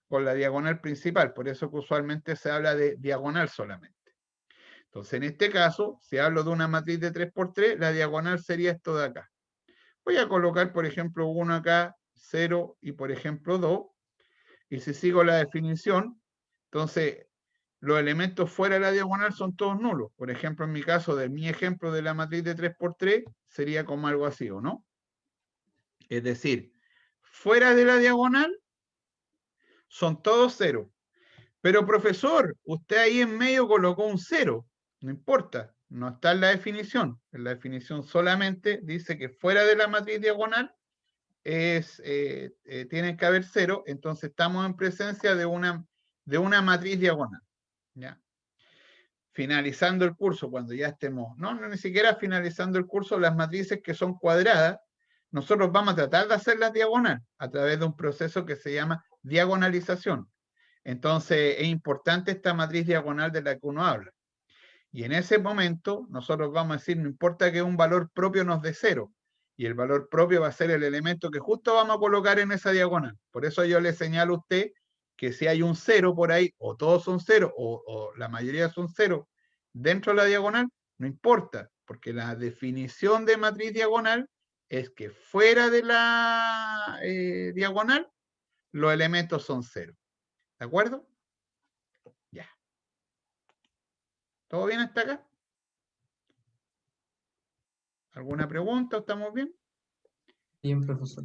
con la diagonal principal, por eso que usualmente se habla de diagonal solamente. Entonces, en este caso, si hablo de una matriz de 3×3, la diagonal sería esto de acá. Voy a colocar, por ejemplo, 1 acá, 0 y, por ejemplo, 2. Y si sigo la definición, entonces los elementos fuera de la diagonal son todos nulos. Por ejemplo, en mi caso, de mi ejemplo de la matriz de 3×3, sería como algo así, ¿o no? Es decir, fuera de la diagonal son todos 0. Pero profesor, usted ahí en medio colocó un 0. No importa, no está en la definición. En la definición solamente dice que fuera de la matriz diagonal tiene que haber 0. Entonces estamos en presencia de una matriz diagonal. ¿Ya? Finalizando el curso, cuando ya estemos, no, ni siquiera finalizando el curso, las matrices que son cuadradas, nosotros vamos a tratar de hacerlas diagonal a través de un proceso que se llama diagonalización. Entonces es importante esta matriz diagonal de la que uno habla. Y en ese momento nosotros vamos a decir, no importa que un valor propio nos dé 0, y el valor propio va a ser el elemento que justo vamos a colocar en esa diagonal. Por eso yo le señalo a usted que si hay un 0 por ahí, o todos son 0, o la mayoría son 0 dentro de la diagonal, no importa, porque la definición de matriz diagonal es que fuera de la diagonal los elementos son 0. ¿De acuerdo? Ya. ¿Todo bien hasta acá? ¿Alguna pregunta? ¿Estamos bien? Bien, profesor.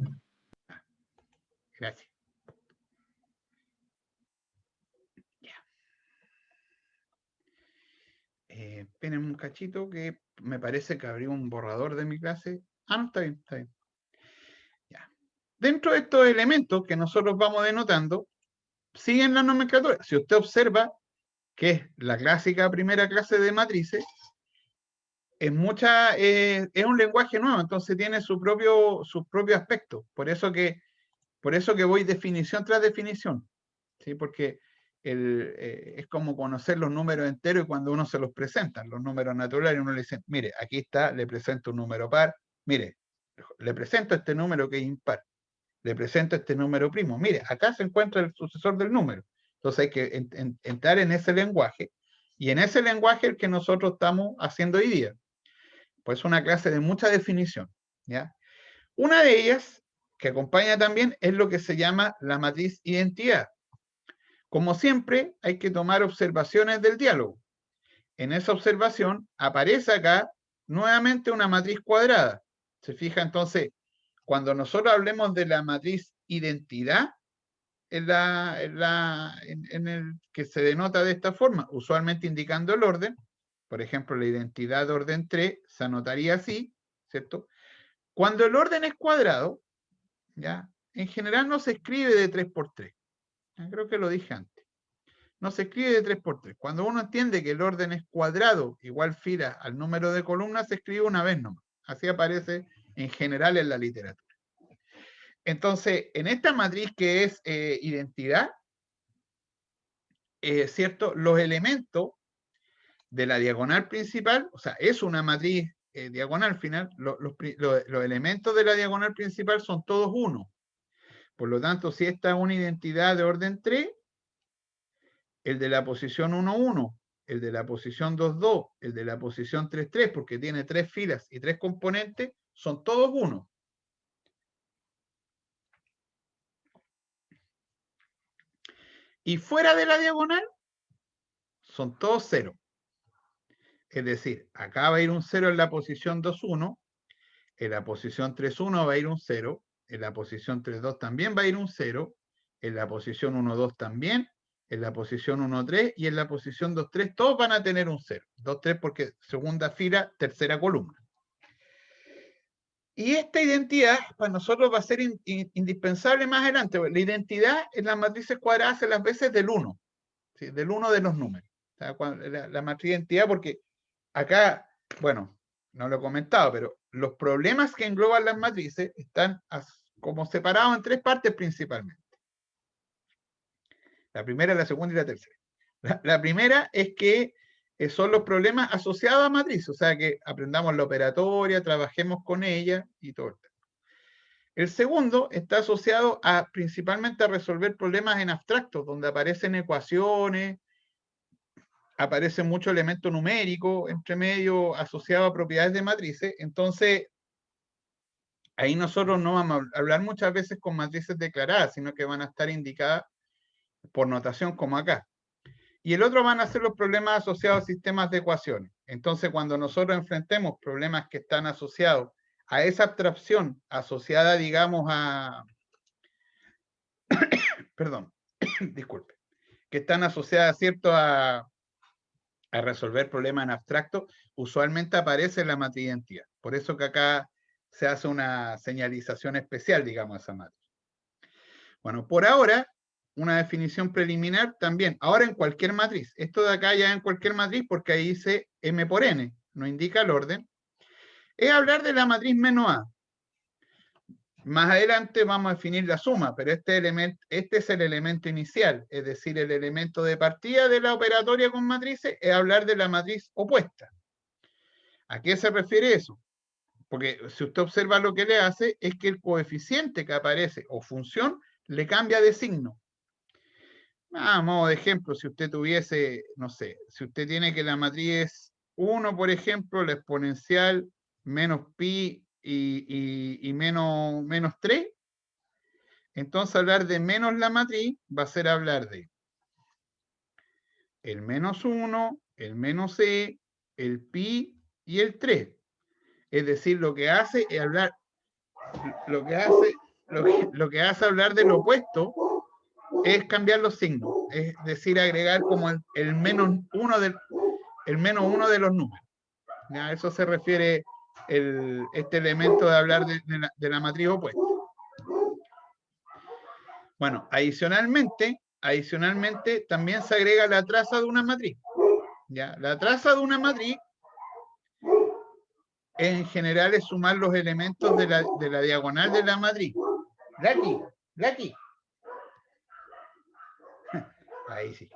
Gracias. Ya. Esperen un cachito que me parece que abrí un borrador de mi clase. Ah, no, está bien, está bien. Ya. Dentro de estos elementos que nosotros vamos denotando, siguen la nomenclatura. Si usted observa que es la clásica primera clase de matrices, es un lenguaje nuevo, entonces tiene su propio aspecto. Por eso que voy definición tras definición, ¿sí? Porque es como conocer los números enteros y cuando uno se los presenta, los números naturales, uno le dice, mire, aquí está, le presento un número par, mire, le presento este número que es impar, le presento este número primo, mire, acá se encuentra el sucesor del número. Entonces hay que entrar en ese lenguaje, y en ese lenguaje el que nosotros estamos haciendo hoy día. Pues una clase de mucha definición, ¿ya? Una de ellas, que acompaña también, es lo que se llama la matriz identidad. Como siempre, hay que tomar observaciones del diálogo. En esa observación aparece acá nuevamente una matriz cuadrada. ¿Se fija? Entonces, cuando nosotros hablemos de la matriz identidad, en el que se denota de esta forma, usualmente indicando el orden, por ejemplo, la identidad de orden 3 se anotaría así, ¿cierto? Cuando el orden es cuadrado, ¿ya? En general no se escribe de 3×3. Creo que lo dije antes. No se escribe de 3×3. Cuando uno entiende que el orden es cuadrado, igual fila al número de columnas, se escribe una vez nomás. Así aparece en general en la literatura. Entonces, en esta matriz que es identidad, ¿cierto? Los elementos de la diagonal principal, o sea, es una matriz diagonal final, los elementos de la diagonal principal son todos 1. Por lo tanto, si esta es una identidad de orden 3, el de la posición 1, 1, el de la posición 2, 2, el de la posición 3, 3, porque tiene 3 filas y 3 componentes, son todos 1. Y fuera de la diagonal, son todos 0. Es decir, acá va a ir un 0 en la posición 2, 1, en la posición 3, 1 va a ir un 0, en la posición 3, 2 también va a ir un 0, en la posición 1, 2 también, en la posición 1, 3 y en la posición 2, 3, todos van a tener un 0. 2, 3 porque segunda fila, tercera columna. Y esta identidad para nosotros va a ser indispensable más adelante. La identidad en las matrices cuadradas se las veces del 1, ¿sí? Del 1 de los números. O sea, la matriz de identidad, porque acá, bueno, no lo he comentado, pero los problemas que engloban las matrices están como separados en 3 partes principalmente. La primera, la segunda y la tercera. La primera es que son los problemas asociados a matriz, o sea, que aprendamos la operatoria, trabajemos con ella y todo. El segundo está asociado principalmente a resolver problemas en abstractos, donde aparecen ecuaciones, aparece mucho elemento numérico entre medio asociado a propiedades de matrices. Entonces, ahí nosotros no vamos a hablar muchas veces con matrices declaradas, sino que van a estar indicadas por notación como acá. Y el otro van a ser los problemas asociados a sistemas de ecuaciones. Entonces, cuando nosotros enfrentemos problemas que están asociados a esa abstracción, asociada, digamos, perdón, disculpe, que están asociadas, ¿cierto?, a resolver problemas en abstracto, usualmente aparece la matriz de identidad. Por eso que acá se hace una señalización especial, digamos, a esa matriz. Bueno, por ahora, una definición preliminar también. Ahora en cualquier matriz. Esto de acá ya en cualquier matriz porque ahí dice M por N, no indica el orden. Es hablar de la matriz menos A. Más adelante vamos a definir la suma, pero este es el elemento inicial, es decir, el elemento de partida de la operatoria con matrices es hablar de la matriz opuesta. ¿A qué se refiere eso? Porque si usted observa lo que le hace es que el coeficiente que aparece o función le cambia de signo. A modo de ejemplo, si usted tuviese, no sé, si usted tiene que la matriz es 1, por ejemplo, la exponencial menos pi y menos 3, entonces hablar de menos la matriz va a ser hablar de el menos 1, el menos e, el pi y el 3. Es decir, lo que hace es hablar, lo que hace hablar del opuesto es cambiar los signos, es decir, agregar como el menos 1 de los números. ¿Ya? A eso se refiere este elemento de hablar de la matriz opuesta. Bueno, adicionalmente también se agrega la traza de una matriz. ¿Ya? La traza de una matriz en general es sumar los elementos de la diagonal de la matriz. Blacky. Ahí sí.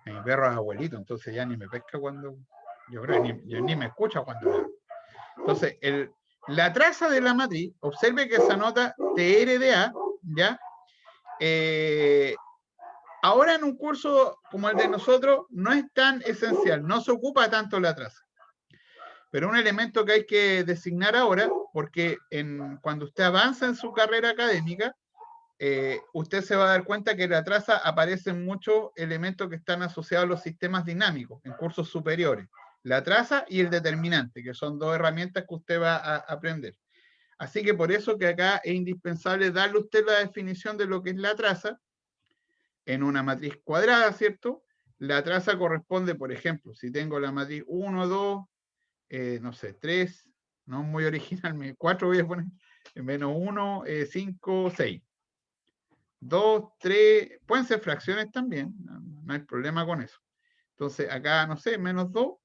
Mi perro es abuelito, entonces ya ni me pesca cuando... Yo creo que ni me escucha cuando... Entonces, la traza de la matriz, observe que se anota TR de A, ¿ya? Ahora en un curso como el de nosotros no es tan esencial, no se ocupa tanto la traza. Pero un elemento que hay que designar ahora, porque cuando usted avanza en su carrera académica, usted se va a dar cuenta que en la traza aparecen muchos elementos que están asociados a los sistemas dinámicos en cursos superiores. La traza y el determinante, que son dos herramientas que usted va a aprender. Así que por eso que acá es indispensable darle a usted la definición de lo que es la traza en una matriz cuadrada, ¿cierto? La traza corresponde, por ejemplo, si tengo la matriz 1, 2, no sé, 3, no es muy original, 4 voy a poner, menos 1, 5, 6. 2, 3, pueden ser fracciones también, no hay problema con eso. Entonces, acá, no sé, menos 2.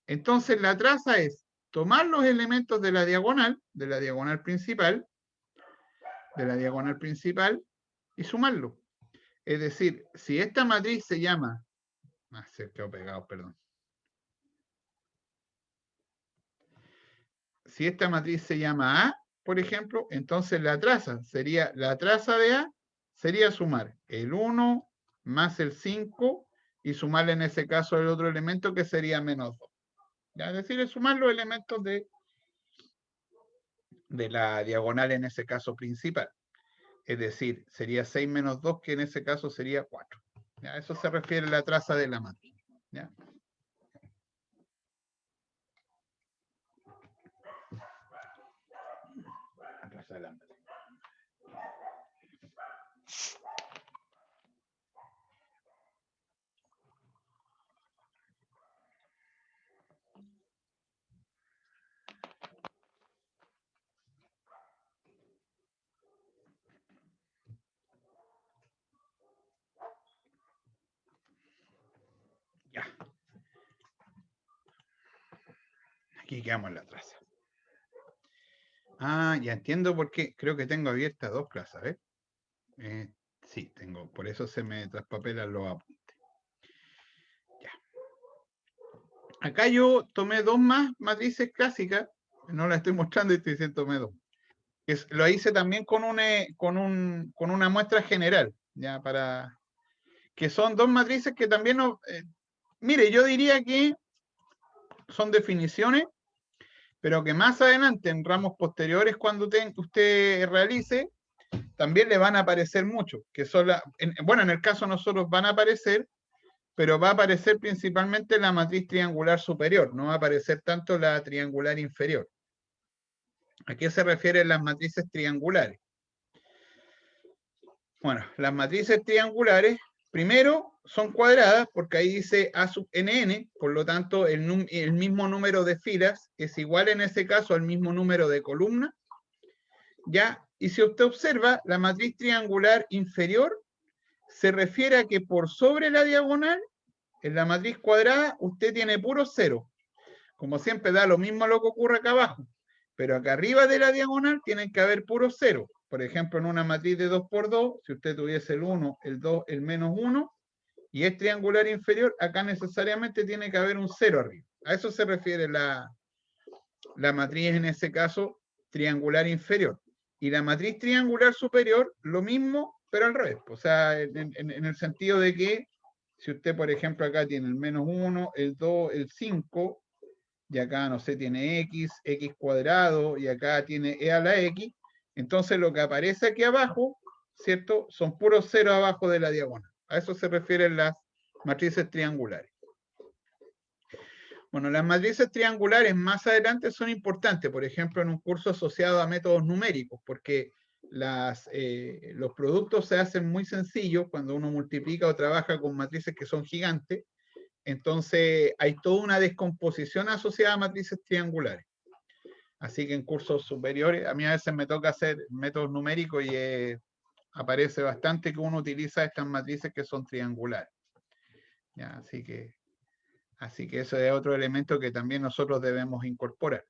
Entonces, la traza es tomar los elementos de la diagonal principal, y sumarlo. Es decir, si esta matriz se llama, se quedó pegado, perdón. Si esta matriz se llama A, por ejemplo, entonces la traza de A sería sumar el 1 más el 5 y sumarle en ese caso el otro elemento que sería menos 2. ¿Ya? Es decir, es sumar los elementos de la diagonal en ese caso principal. Es decir, sería 6 menos 2, que en ese caso sería 4. ¿Ya? Eso se refiere a la traza de la matriz. ¿Ya? La traza de la matriz. Y quedamos en la traza. Ah, ya entiendo por qué. Creo que tengo abiertas dos clases, ¿ves? Sí, tengo. Por eso se me traspapelan los apuntes. Ya. Acá yo tomé dos más matrices clásicas. No las estoy mostrando y estoy diciendo tomé dos. Lo hice también con una muestra general, ya para que son dos matrices que también mire, yo diría que son definiciones, pero que más adelante en ramos posteriores cuando usted realice, también le van a aparecer mucho, que son bueno, en el caso de nosotros van a aparecer, pero va a aparecer principalmente la matriz triangular superior, no va a aparecer tanto la triangular inferior. ¿A qué se refieren las matrices triangulares? Bueno, las matrices triangulares, primero, son cuadradas, porque ahí dice A sub nn, por lo tanto, el mismo número de filas es igual en ese caso al mismo número de columnas, ¿ya? Y si usted observa, la matriz triangular inferior se refiere a que por sobre la diagonal, en la matriz cuadrada, usted tiene puro cero. Como siempre, da lo mismo lo que ocurre acá abajo, pero acá arriba de la diagonal tienen que haber puro cero. Por ejemplo, en una matriz de 2 por 2, si usted tuviese el 1, el 2, el menos 1, y es triangular inferior, acá necesariamente tiene que haber un 0 arriba. A eso se refiere la matriz, en ese caso, triangular inferior. Y la matriz triangular superior, lo mismo, pero al revés. O sea, en el sentido de que, si usted, por ejemplo, acá tiene el menos 1, el 2, el 5, y acá, no sé, tiene x cuadrado, y acá tiene e a la x, entonces lo que aparece aquí abajo, ¿cierto? Son puros ceros abajo de la diagonal. A eso se refieren las matrices triangulares. Bueno, las matrices triangulares más adelante son importantes, por ejemplo, en un curso asociado a métodos numéricos, porque los productos se hacen muy sencillos cuando uno multiplica o trabaja con matrices que son gigantes. Entonces, hay toda una descomposición asociada a matrices triangulares. Así que en cursos superiores, a mí a veces me toca hacer métodos numéricos y aparece bastante que uno utiliza estas matrices que son triangulares. ¿Ya? Así que eso es otro elemento que también nosotros debemos incorporar.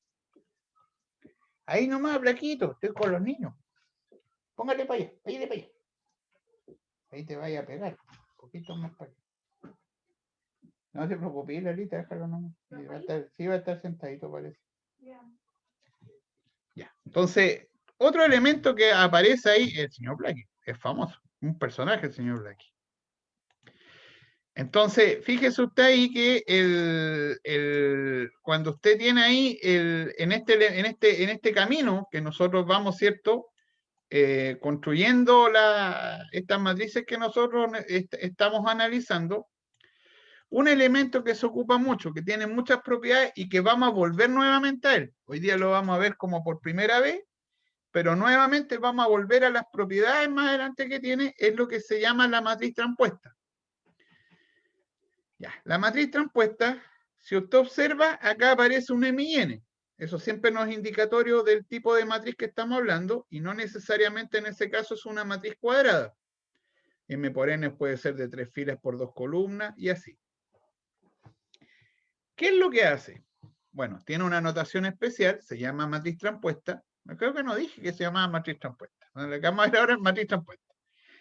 Ahí nomás, Blaquito, estoy con los niños. Póngale para allá, para allá. Ahí te vaya a pegar. Un poquito más para allá. No se preocupe, Lalita, déjalo nomás. Sí va a estar sentadito, parece. Ya. Entonces, otro elemento que aparece ahí es el señor Blackie. Es famoso. Un personaje, el señor Blackie. Entonces, fíjese usted ahí que cuando usted tiene ahí en este camino que nosotros vamos, ¿cierto? Construyendo estas matrices que nosotros estamos analizando, un elemento que se ocupa mucho, que tiene muchas propiedades y que vamos a volver nuevamente a él. Hoy día lo vamos a ver como por primera vez, pero nuevamente vamos a volver a las propiedades más adelante que tiene, es lo que se llama la matriz transpuesta. Ya, la matriz transpuesta, si usted observa, acá aparece un M y N. Eso siempre nos es indicatorio del tipo de matriz que estamos hablando, y no necesariamente en ese caso es una matriz cuadrada. M por N puede ser de 3 filas por 2 columnas, y así. ¿Qué es lo que hace? Bueno, tiene una notación especial, se llama matriz transpuesta. Creo que no dije que se llamaba matriz transpuesta. Lo que vamos a ver ahora es matriz transpuesta.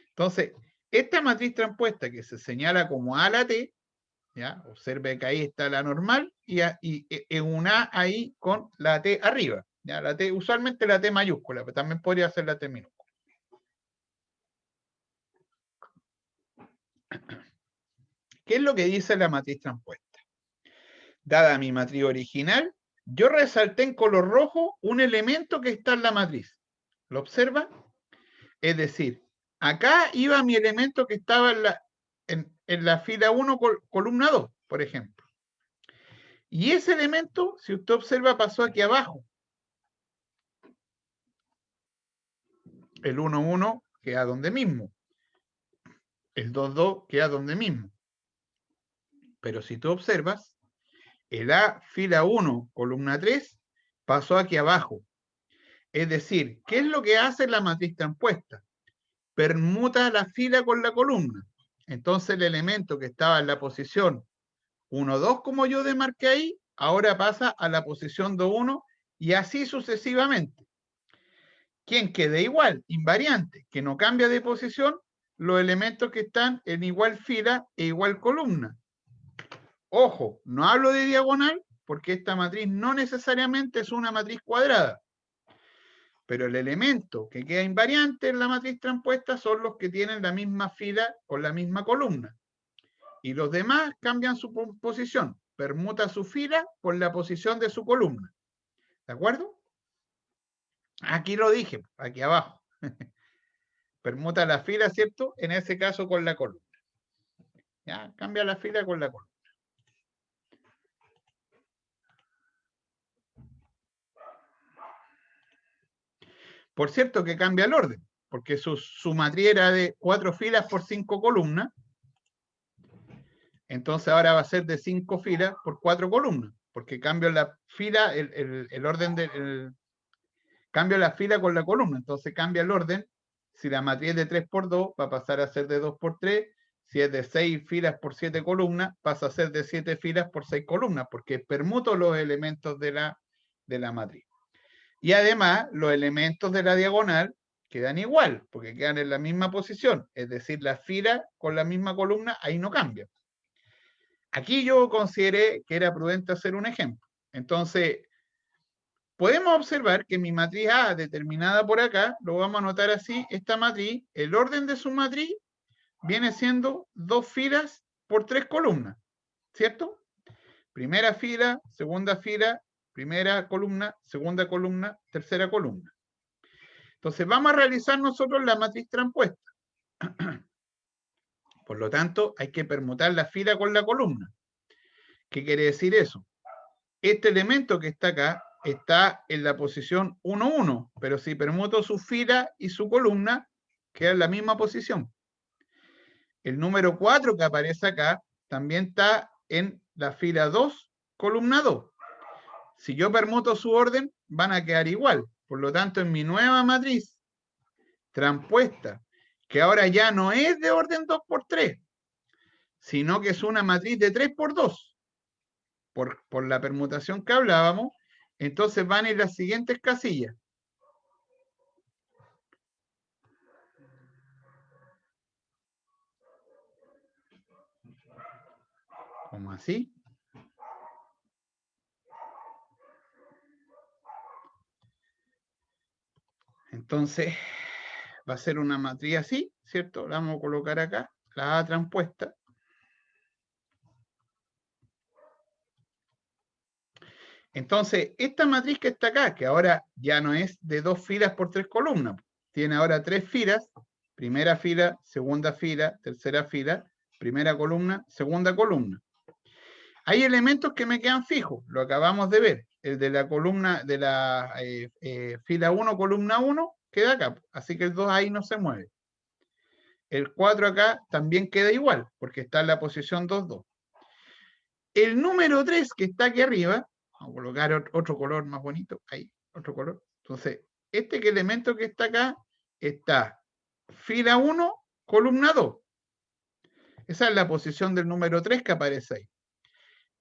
Entonces, esta matriz transpuesta que se señala como A a la T, ¿ya? Observe que ahí está la normal y en un A ahí con la T arriba. ¿Ya? La T, usualmente la T mayúscula, pero también podría ser la T minúscula. ¿Qué es lo que dice la matriz transpuesta? Dada mi matriz original, yo resalté en color rojo un elemento que está en la matriz. ¿Lo observa? Es decir, acá iba mi elemento que estaba en la fila 1, columna 2, por ejemplo. Y ese elemento, si usted observa, pasó aquí abajo. El 1,1 queda donde mismo. El 2,2 queda donde mismo. Pero si tú observas, el A, fila 1, columna 3, pasó aquí abajo. Es decir, ¿qué es lo que hace la matriz transpuesta? Permuta la fila con la columna. Entonces el elemento que estaba en la posición 1, 2, como yo demarqué ahí, ahora pasa a la posición 2-1 y así sucesivamente. ¿Quién quede igual? Invariante, que no cambia de posición, los elementos que están en igual fila e igual columna. Ojo, no hablo de diagonal porque esta matriz no necesariamente es una matriz cuadrada. Pero el elemento que queda invariante en la matriz transpuesta son los que tienen la misma fila o la misma columna. Y los demás cambian su posición, permuta su fila por la posición de su columna. ¿De acuerdo? Aquí lo dije, aquí abajo. Permuta la fila, ¿cierto? En ese caso con la columna. ¿Ya? Cambia la fila con la columna. Por cierto que cambia el orden, porque su matriz era de 4 filas por 5 columnas. Entonces ahora va a ser de 5 filas por 4 columnas, porque cambio la fila, el orden cambio la fila con la columna, entonces cambia el orden. Si la matriz es de 3 por 2, va a pasar a ser de 2 por 3. Si es de 6 filas por 7 columnas, pasa a ser de 7 filas por 6 columnas, porque permuto los elementos de la matriz. Y además, los elementos de la diagonal quedan igual, porque quedan en la misma posición. Es decir, la fila con la misma columna, ahí no cambia. Aquí yo consideré que era prudente hacer un ejemplo. Entonces, podemos observar que mi matriz A, determinada por acá, lo vamos a anotar así, esta matriz, el orden de su matriz viene siendo 2 filas por 3 columnas, ¿cierto? Primera fila, segunda fila, primera columna, segunda columna, tercera columna. Entonces, vamos a realizar nosotros la matriz transpuesta. Por lo tanto, hay que permutar la fila con la columna. ¿Qué quiere decir eso? Este elemento que está acá está en la posición 1-1, pero si permuto su fila y su columna, queda en la misma posición. El número 4 que aparece acá también está en la fila 2, columna 2. Si yo permuto su orden, van a quedar igual. Por lo tanto, en mi nueva matriz transpuesta, que ahora ya no es de orden 2 por 3, sino que es una matriz de 3 por 2, por la permutación que hablábamos, entonces van a ir las siguientes casillas. ¿Cómo así? Entonces, va a ser una matriz así, ¿cierto? La vamos a colocar acá, la A transpuesta. Entonces, esta matriz que está acá, que ahora ya no es de 2 filas por 3 columnas, tiene ahora 3 filas, primera fila, segunda fila, tercera fila, primera columna, segunda columna. Hay elementos que me quedan fijos, lo acabamos de ver. El de la columna, de la fila 1, columna 1, queda acá, así que el 2 ahí no se mueve. El 4 acá también queda igual, porque está en la posición 2-2. El número 3 que está aquí arriba, vamos a colocar otro color más bonito, ahí, otro color. Entonces, este elemento que está acá, está fila 1, columna 2. Esa es la posición del número 3 que aparece ahí.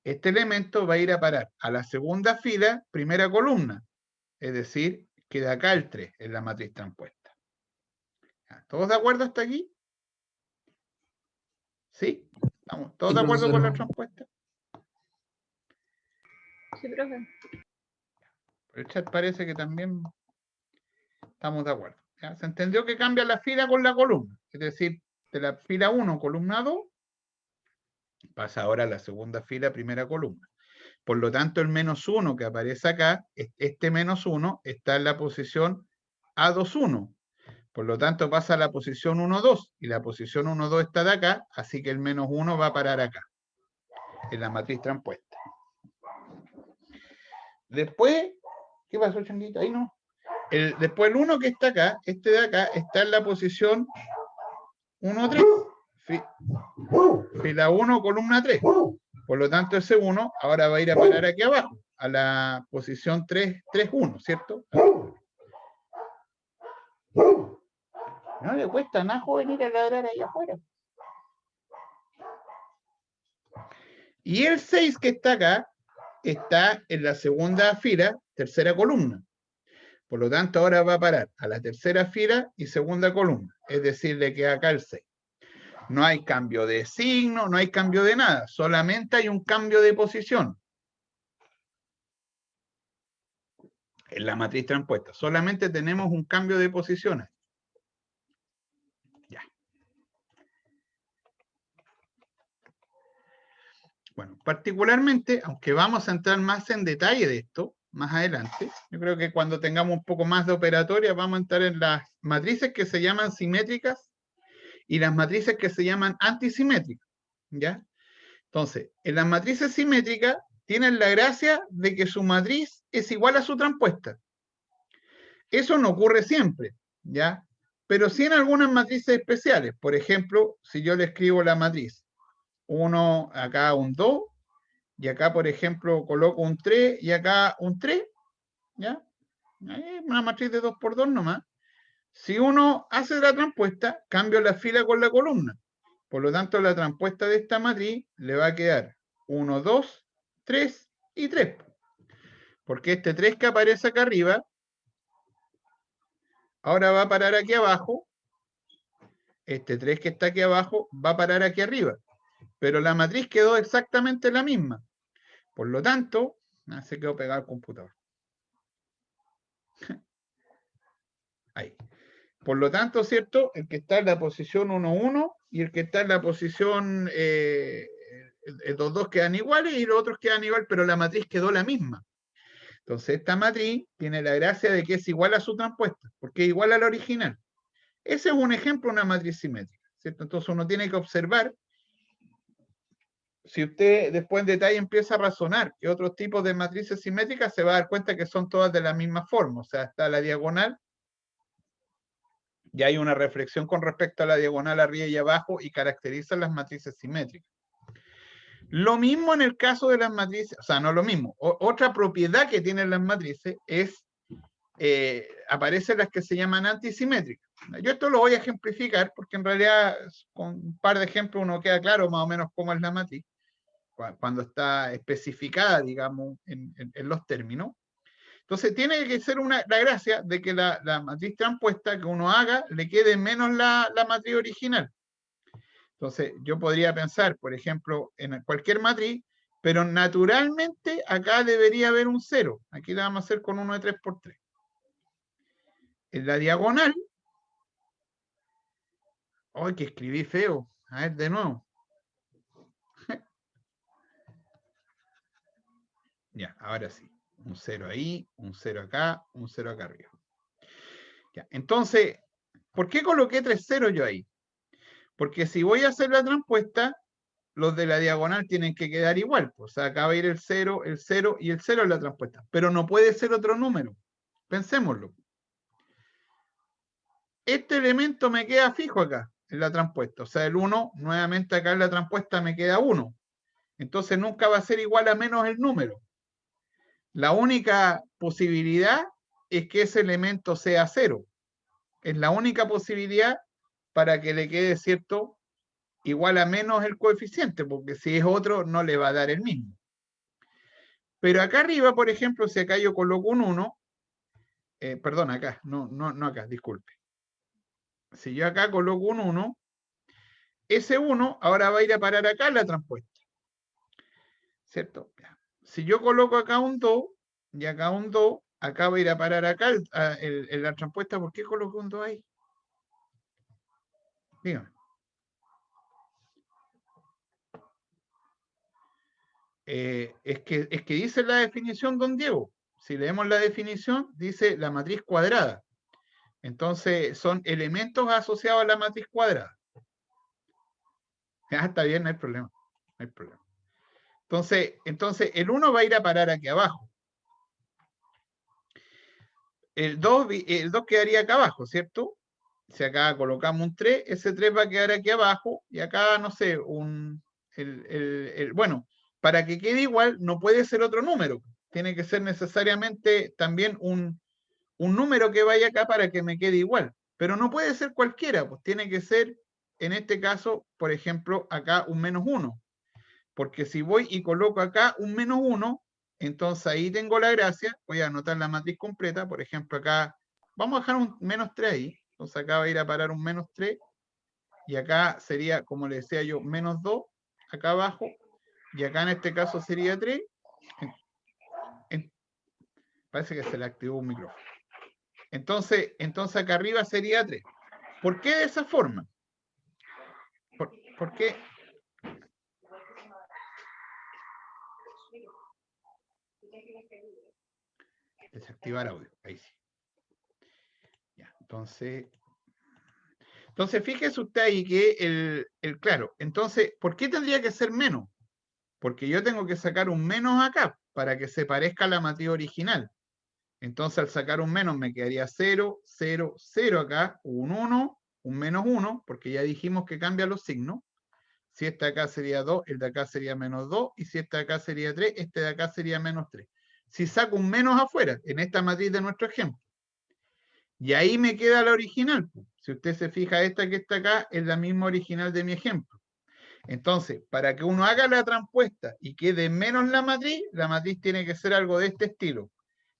Este elemento va a ir a parar a la segunda fila, primera columna. Es decir, queda acá el 3 en la matriz transpuesta. ¿Todos de acuerdo hasta aquí? ¿Sí? ¿Estamos todos de acuerdo con la transpuesta? Sí, profe. El chat parece que también estamos de acuerdo. ¿Ya? Se entendió que cambia la fila con la columna. Es decir, de la fila 1, columna 2, pasa ahora a la segunda fila, primera columna. Por lo tanto, el -1 que aparece acá, este -1 está en la posición A21. Por lo tanto, pasa a la posición 1-2. Y la posición 1-2 está de acá, así que el -1 va a parar acá, en la matriz transpuesta. Después, ¿qué pasó, Changuito? Ahí no. Después el 1 que está acá, este de acá, está en la posición 1-3. Fila 1, columna 3. Por lo tanto, ese 1 ahora va a ir a parar aquí abajo, a la posición 3-1, ¿cierto? No le cuesta nada venir a ladrar ahí afuera. Y el 6 que está acá, está en la segunda fila, tercera columna. Por lo tanto, ahora va a parar a la tercera fila y segunda columna. Es decir, le queda acá el 6. No hay cambio de signo, no hay cambio de nada. Solamente hay un cambio de posición. En la matriz transpuesta. Solamente tenemos un cambio de posiciones. Ya. Bueno, particularmente, aunque vamos a entrar más en detalle de esto, más adelante, yo creo que cuando tengamos un poco más de operatoria, vamos a entrar en las matrices que se llaman simétricas y las matrices que se llaman antisimétricas. ¿Ya? Entonces, en las matrices simétricas tienen la gracia de que su matriz es igual a su transpuesta. Eso no ocurre siempre, ¿ya? Pero sí en algunas matrices especiales. Por ejemplo, si yo le escribo la matriz 1, acá un 2, y acá, por ejemplo, coloco un 3 y acá un 3, ¿ya? Una matriz de 2 por 2 nomás. Si uno hace la transpuesta, cambio la fila con la columna. Por lo tanto, la transpuesta de esta matriz le va a quedar 1, 2, 3 y 3. Porque este 3 que aparece acá arriba, ahora va a parar aquí abajo. Este 3 que está aquí abajo va a parar aquí arriba. Pero la matriz quedó exactamente la misma. Por lo tanto, se quedó pegado al computador. Ahí. Por lo tanto, ¿cierto? El que está en la posición 1, 1 y el que está en la posición los dos quedan iguales y los otros quedan igual, pero la matriz quedó la misma. Entonces, esta matriz tiene la gracia de que es igual a su transpuesta, porque es igual a la original. Ese es un ejemplo de una matriz simétrica, ¿cierto? Entonces, uno tiene que observar, si usted después en detalle empieza a razonar que otros tipos de matrices simétricas, se va a dar cuenta que son todas de la misma forma, o sea, está la diagonal, y hay una reflexión con respecto a la diagonal arriba y abajo y caracterizan las matrices simétricas. Lo mismo en el caso de las matrices, o sea, no lo mismo. Otra propiedad que tienen las matrices es, aparecen las que se llaman antisimétricas. Yo esto lo voy a ejemplificar porque en realidad con un par de ejemplos uno queda claro más o menos cómo es la matriz, cuando está especificada, digamos, en los términos. Entonces tiene que ser la gracia de que la matriz transpuesta que uno haga le quede menos la matriz original. Entonces yo podría pensar, por ejemplo, en cualquier matriz, pero naturalmente acá debería haber un 0. Aquí la vamos a hacer con 1 de 3 por 3. En la diagonal, ¡ay, que escribí feo! A ver, de nuevo. Ya, ahora sí. Un 0 ahí, un 0 acá, un 0 acá arriba. Ya, entonces, ¿por qué coloqué 3 ceros yo ahí? Porque si voy a hacer la transpuesta, los de la diagonal tienen que quedar igual. O sea, acá va a ir el 0 y el 0 en la transpuesta. Pero no puede ser otro número. Pensémoslo. Este elemento me queda fijo acá, en la transpuesta. O sea, el 1, nuevamente acá en la transpuesta me queda 1. Entonces nunca va a ser igual a menos el número. La única posibilidad es que ese elemento sea 0. Es la única posibilidad para que le quede, ¿cierto?, igual a menos el coeficiente, porque si es otro no le va a dar el mismo. Pero acá arriba, por ejemplo, si acá yo coloco un 1, perdón, acá, no acá, disculpe. Si yo acá coloco un 1, ese 1 ahora va a ir a parar acá en la transpuesta. ¿Cierto? Si yo coloco acá un 2 y acá un 2, acá va a ir a parar acá en la transpuesta. ¿Por qué coloco un 2 ahí? Dígame. Es que dice la definición, don Diego. Si leemos la definición, dice la matriz cuadrada. Entonces, son elementos asociados a la matriz cuadrada. Ah, está bien, no hay problema. No hay problema. Entonces, el 1 va a ir a parar aquí abajo. El 2 quedaría acá abajo, ¿cierto? Si acá colocamos un 3, ese 3 va a quedar aquí abajo, y acá, no sé, bueno, para que quede igual, no puede ser otro número. Tiene que ser necesariamente también un número que vaya acá para que me quede igual. Pero no puede ser cualquiera, pues tiene que ser, en este caso, por ejemplo, acá un -1. Porque si voy y coloco acá un -1, entonces ahí tengo la gracia, voy a anotar la matriz completa, por ejemplo acá, vamos a dejar un -3 ahí, entonces acá va a ir a parar un -3, y acá sería, como le decía yo, -2, acá abajo, y acá en este caso sería 3, parece que se le activó un micrófono. Entonces acá arriba sería 3. ¿Por qué de esa forma? ¿Por qué? Desactivar audio, ahí sí. Ya, entonces fíjese usted ahí que claro, entonces, ¿por qué tendría que ser menos? Porque yo tengo que sacar un menos acá para que se parezca a la matriz original. Entonces al sacar un menos me quedaría 0, 0, 0 acá, un 1, un -1, porque ya dijimos que cambia los signos. Si este de acá sería 2, el de acá sería -2, y si este de acá sería 3, este de acá sería -3. Si saco un menos afuera, en esta matriz de nuestro ejemplo, y ahí me queda la original. Si usted se fija, esta que está acá es la misma original de mi ejemplo. Entonces, para que uno haga la transpuesta y quede menos la matriz tiene que ser algo de este estilo.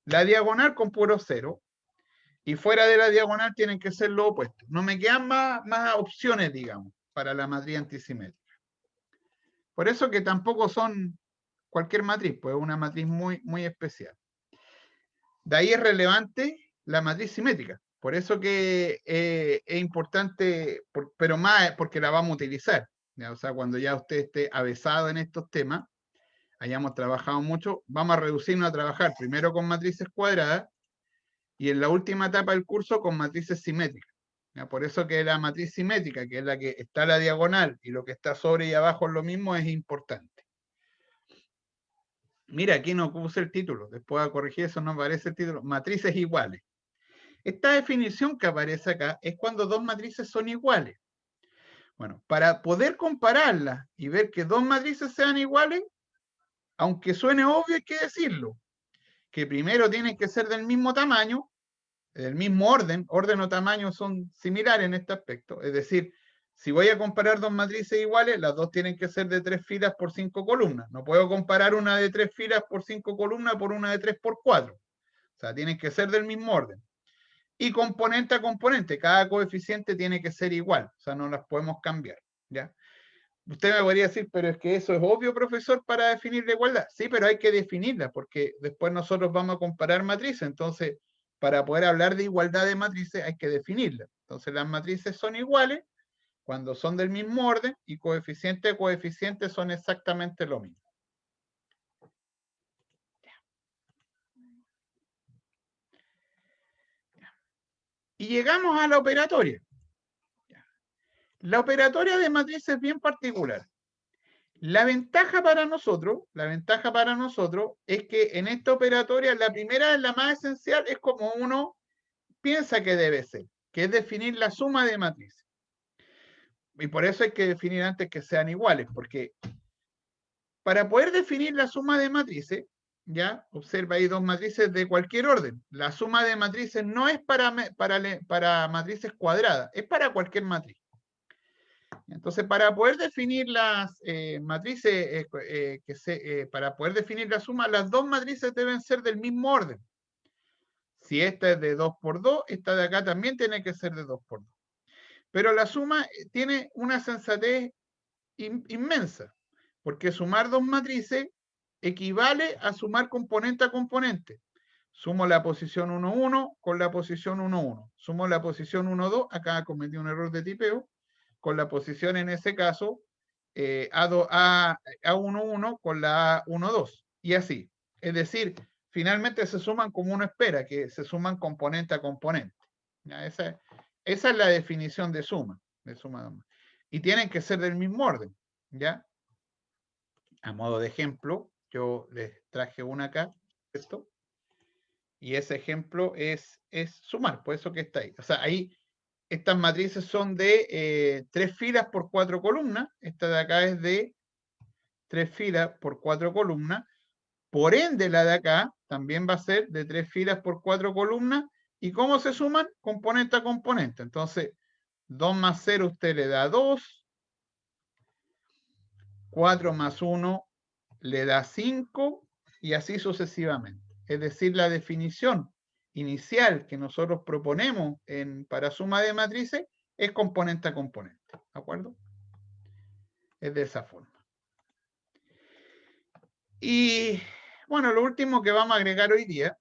La diagonal con puro 0, y fuera de la diagonal tienen que ser lo opuesto. No me quedan más opciones, digamos, para la matriz antisimétrica. Por eso que tampoco son cualquier matriz, pues es una matriz muy, muy especial. De ahí es relevante la matriz simétrica. Por eso que es importante, pero más porque la vamos a utilizar. ¿Ya? O sea, cuando ya usted esté avesado en estos temas, hayamos trabajado mucho, vamos a reducirnos a trabajar primero con matrices cuadradas y en la última etapa del curso con matrices simétricas. ¿Ya? Por eso que la matriz simétrica, que es la que está a la diagonal y lo que está sobre y abajo es lo mismo, es importante. Mira, aquí no puse el título, después voy a corregir eso, no aparece el título, matrices iguales. Esta definición que aparece acá es cuando dos matrices son iguales. Bueno, para poder compararlas y ver que dos matrices sean iguales, aunque suene obvio, hay que decirlo, que primero tienen que ser del mismo tamaño, del mismo orden o tamaño son similares en este aspecto, es decir, si voy a comparar dos matrices iguales, las dos tienen que ser de 3 filas por 5 columnas. No puedo comparar una de 3 filas por 5 columnas por una de 3 por 4. O sea, tienen que ser del mismo orden. Y componente a componente, cada coeficiente tiene que ser igual. O sea, no las podemos cambiar. ¿Ya? Usted me podría decir, pero es que eso es obvio, profesor, para definir la igualdad. Sí, pero hay que definirla, porque después nosotros vamos a comparar matrices. Entonces, para poder hablar de igualdad de matrices, hay que definirla. Entonces, las matrices son iguales cuando son del mismo orden y coeficiente a coeficiente son exactamente lo mismo. Y llegamos a la operatoria. La operatoria de matrices es bien particular. La ventaja para nosotros es que en esta operatoria, la primera, la más esencial, es como uno piensa que debe ser, que es definir la suma de matrices. Y por eso hay que definir antes que sean iguales, porque para poder definir la suma de matrices, ya, observa ahí dos matrices de cualquier orden. La suma de matrices no es para matrices cuadradas, es para cualquier matriz. Entonces, para poder definir las matrices, para poder definir la suma, las dos matrices deben ser del mismo orden. Si esta es de 2 por 2, esta de acá también tiene que ser de 2 por 2. Pero la suma tiene una sensatez inmensa, porque sumar dos matrices equivale a sumar componente a componente. Sumo la posición 1, 1 con la posición 1, 1. Sumo la posición 1, 2, acá cometí un error de tipeo, con la posición en ese caso A1, 1 con la A1, 2. Y así. Es decir, finalmente se suman como uno espera, que se suman componente a componente. ¿Ya? Esa es la definición de suma. Y tienen que ser del mismo orden. ¿Ya? A modo de ejemplo, yo les traje una acá, ¿cierto? Y ese ejemplo es sumar, por eso que está ahí. O sea, ahí estas matrices son de 3 filas por 4 columnas. Esta de acá es de 3 filas por 4 columnas. Por ende, la de acá también va a ser de 3 filas por 4 columnas. ¿Y cómo se suman? Componente a componente. Entonces, 2 más 0 usted le da 2. 4 más 1 le da 5. y así sucesivamente. Es decir, la definición inicial que nosotros proponemos para suma de matrices es componente a componente. ¿De acuerdo? Es de esa forma. Y bueno, lo último que vamos a agregar hoy día,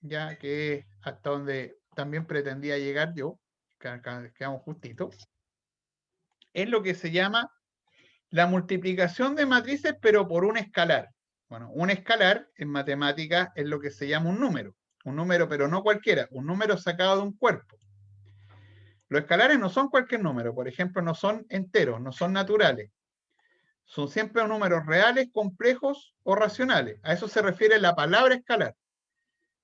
ya que es hasta donde también pretendía llegar yo, quedamos justitos, es lo que se llama la multiplicación de matrices, pero por un escalar. Bueno, un escalar en matemáticas es lo que se llama un número, pero no cualquiera, un número sacado de un cuerpo. Los escalares no son cualquier número, por ejemplo, no son enteros, no son naturales. Son siempre números reales, complejos o racionales. A eso se refiere la palabra escalar,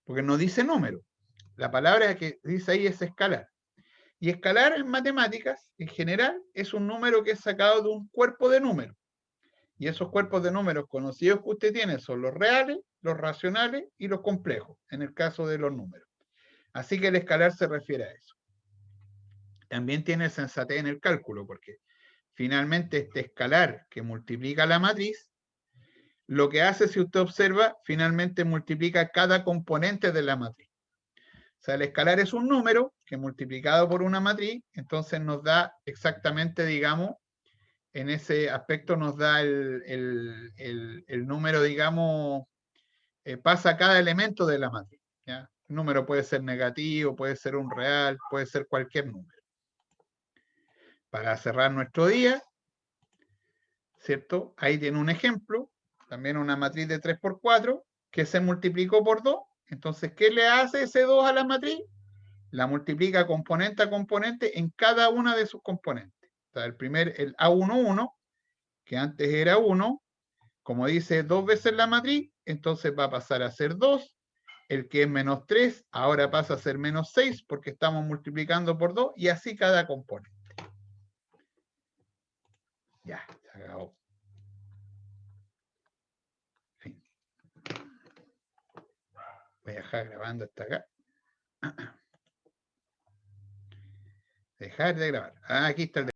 porque no dice número. La palabra que dice ahí es escalar. Y escalar en matemáticas, en general, es un número que es sacado de un cuerpo de números. Y esos cuerpos de números conocidos que usted tiene son los reales, los racionales y los complejos, en el caso de los números. Así que el escalar se refiere a eso. También tiene sensatez en el cálculo, porque finalmente este escalar que multiplica la matriz, lo que hace, si usted observa, finalmente multiplica cada componente de la matriz. O sea, el escalar es un número que multiplicado por una matriz, entonces nos da exactamente, digamos, en ese aspecto nos da el número, digamos, pasa cada elemento de la matriz. ¿Ya? El número puede ser negativo, puede ser un real, puede ser cualquier número. Para cerrar nuestro día, ¿cierto? Ahí tiene un ejemplo, también una matriz de 3 por 4, que se multiplicó por 2. Entonces, ¿qué le hace ese 2 a la matriz? La multiplica componente a componente en cada una de sus componentes. O sea, el A11, que antes era 1, como dice 2 veces la matriz, entonces va a pasar a ser 2. El que es menos 3, ahora pasa a ser menos 6, porque estamos multiplicando por 2, y así cada componente. Ya, se acabó. Fin. Voy a dejar grabando hasta acá. Dejar de grabar. Aquí está el